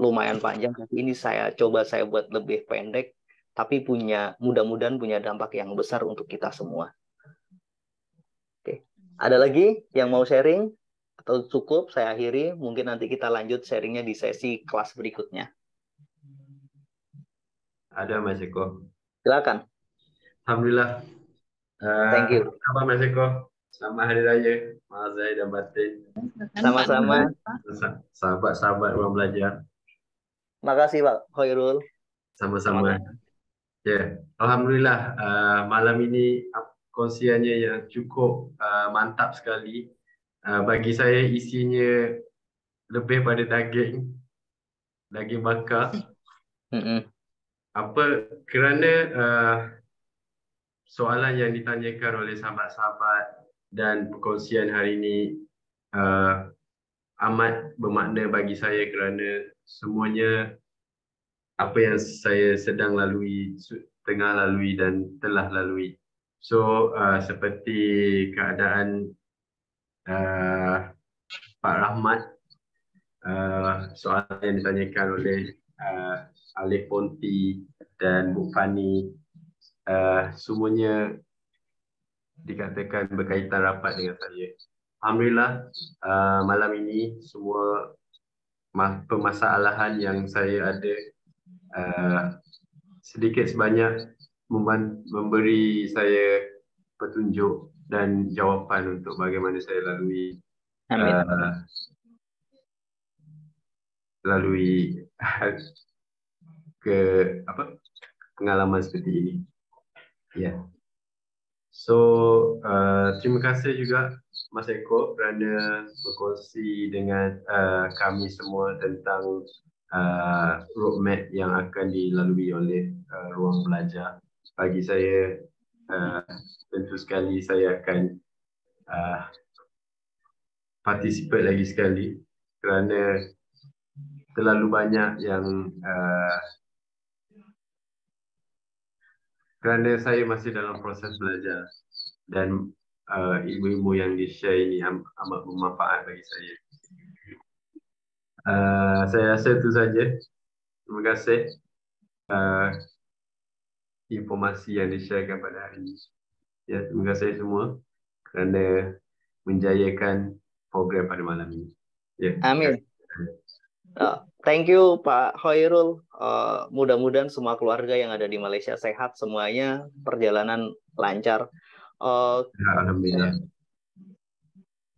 lumayan panjang, tapi ini saya buat lebih pendek, tapi mudah-mudahan punya dampak yang besar untuk kita semua. Oke. Ada lagi yang mau sharing? Atau cukup saya akhiri, mungkin nanti kita lanjut sharingnya di sesi kelas berikutnya. Ada Mas Eko. Silakan. Alhamdulillah. Thank you. Apa Mas Eko? Selamat Hari Raya, Mas Zai dan Batin. Sama-sama. Sahabat-sahabat Ruang Belajar. Makasih Pak Khairul. Sama-sama. Ya, Alhamdulillah. Malam ini kongsiannya yang cukup mantap sekali. Bagi saya isinya lebih pada daging bakar. Kerana soalan yang ditanyakan oleh sahabat-sahabat dan perkongsian hari ini amat bermakna bagi saya, kerana semuanya apa yang saya sedang lalui, tengah lalui dan telah lalui. So seperti keadaan Pak Rahmat, soalan yang ditanyakan oleh Alif Ponti dan Bu Fani, semuanya dikatakan berkaitan rapat dengan saya. Alhamdulillah, malam ini semua permasalahan yang saya ada sedikit sebanyak memberi saya petunjuk dan jawapan untuk bagaimana saya lalui pengalaman seperti ini. Ya. So terima kasih juga Mas Eko kerana berkongsi dengan kami semua tentang roadmap yang akan dilalui oleh Ruang Belajar. Bagi saya tentu sekali saya akan participate lagi sekali, kerana terlalu banyak yang kerana saya masih dalam proses belajar dan ilmu-ilmu yang di-share ini amat bermanfaat bagi saya. Saya rasa itu saja. Terima kasih informasi yang di-sharekan pada hari ini. Ya, terima kasih semua kerana menjayakan program pada malam ini. Ya. Amin. Thank you Pak Khairul. Mudah-mudahan semua keluarga yang ada di Malaysia sehat semuanya, perjalanan lancar. Alhamdulillah.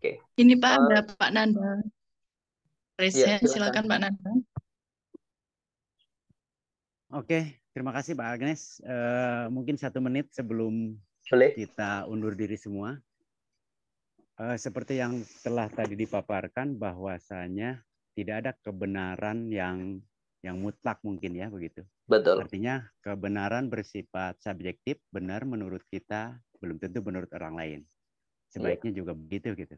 Oke. Ini Pak, ada Pak Nanda. Ya, Silakan Pak Nanda. Oke, terima kasih Pak Agnes. Mungkin 1 menit sebelum kita undur diri semua. Seperti yang telah tadi dipaparkan, bahwasanya tidak ada kebenaran yang mutlak mungkin ya begitu. Betul. Artinya kebenaran bersifat subjektif, benar menurut kita belum tentu menurut orang lain. Sebaiknya juga begitu gitu.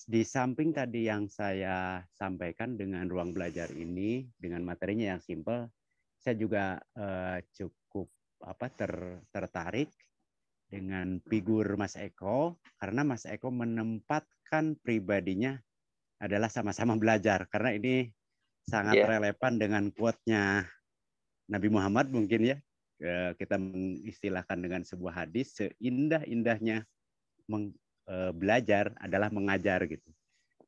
Di samping tadi yang saya sampaikan dengan ruang belajar ini, dengan materinya yang simpel, saya juga cukup tertarik dengan figur Mas Eko, karena Mas Eko menempatkan pribadinya adalah sama-sama belajar, karena ini sangat relevan dengan quote-nya Nabi Muhammad mungkin ya. Kita mengistilahkan dengan sebuah hadis, seindah-indahnya belajar adalah mengajar gitu.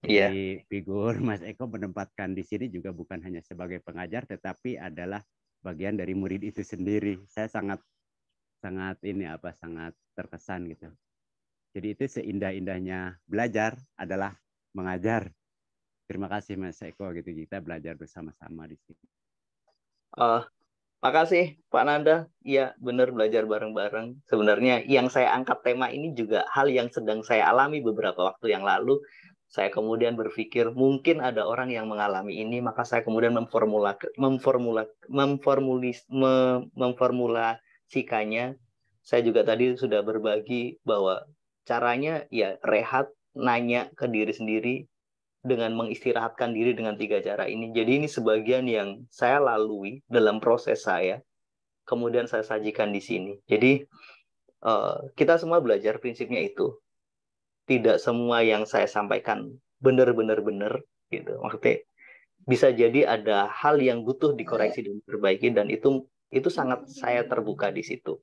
Jadi figur Mas Eko menempatkan di sini juga bukan hanya sebagai pengajar, tetapi adalah bagian dari murid itu sendiri. Saya sangat terkesan gitu. Jadi itu seindah-indahnya belajar adalah mengajar. Terima kasih Mas Eko gitu, kita belajar bersama-sama di sini. Makasih Pak Nanda. Iya, benar, belajar bareng-bareng. Sebenarnya yang saya angkat tema ini juga hal yang sedang saya alami beberapa waktu yang lalu. Saya kemudian berpikir mungkin ada orang yang mengalami ini, maka saya kemudian memformulasikannya. Saya juga tadi sudah berbagi bahwa caranya ya rehat, nanya ke diri sendiri, dengan mengistirahatkan diri dengan 3 cara ini. Jadi ini sebagian yang saya lalui dalam proses saya, kemudian saya sajikan di sini. Jadi kita semua belajar prinsipnya itu. Tidak semua yang saya sampaikan benar-benar benar gitu. Maksudnya bisa jadi ada hal yang butuh dikoreksi dan diperbaiki, dan itu sangat saya terbuka di situ.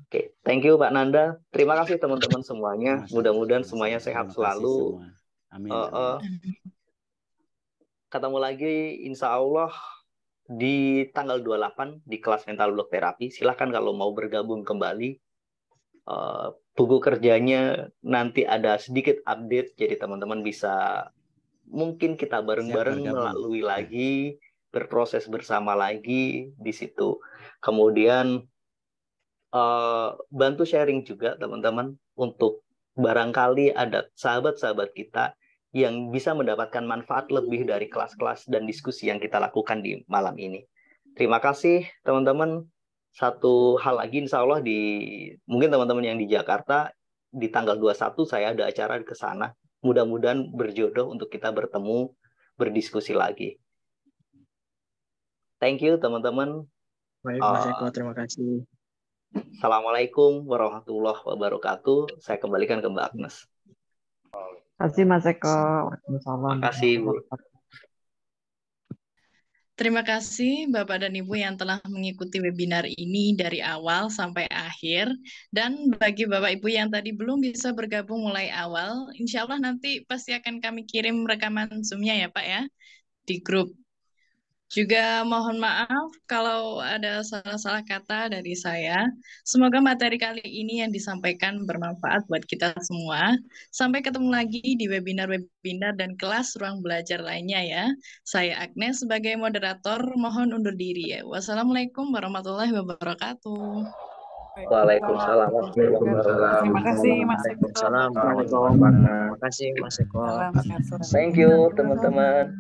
Oke, thank you Pak Nanda. Terima kasih teman-teman semuanya. Mudah-mudahan semuanya sehat selalu. Amin. Ketemu lagi insya Allah di tanggal 28 di kelas mental block terapi. Silahkan kalau mau bergabung kembali. Buku kerjanya nanti ada sedikit update, jadi teman-teman bisa mungkin kita bareng-bareng melalui lagi, berproses bersama lagi di situ. Kemudian bantu sharing juga teman-teman, untuk barangkali ada sahabat-sahabat kita yang bisa mendapatkan manfaat lebih dari kelas-kelas dan diskusi yang kita lakukan di malam ini. Terima kasih teman-teman. Satu hal lagi, insya Allah mungkin teman-teman yang di Jakarta di tanggal 21 saya ada acara ke sana. Mudah-mudahan berjodoh untuk kita bertemu, berdiskusi lagi. Thank you teman-teman. Baik Mas Eko, terima kasih. Assalamualaikum warahmatullahi wabarakatuh. Saya kembalikan ke Mbak Agnes. Terima kasih Mas Eko. Waalaikumsalam. Terima kasih Bu. Terima kasih Bapak dan Ibu yang telah mengikuti webinar ini dari awal sampai akhir. Dan bagi Bapak Ibu yang tadi belum bisa bergabung mulai awal, insya Allah nanti pasti akan kami kirim rekaman Zoom-nya ya Pak ya, di grup. Juga mohon maaf kalau ada salah-salah kata dari saya. Semoga materi kali ini yang disampaikan bermanfaat buat kita semua. Sampai ketemu lagi di webinar-webinar dan kelas ruang belajar lainnya ya. Saya Agnes sebagai moderator mohon undur diri ya. Wassalamualaikum warahmatullahi wabarakatuh. Waalaikumsalam. Terima kasih Mas Eko. Waalaikumsalam. Terima kasih Mas Eko. Thank you teman-teman.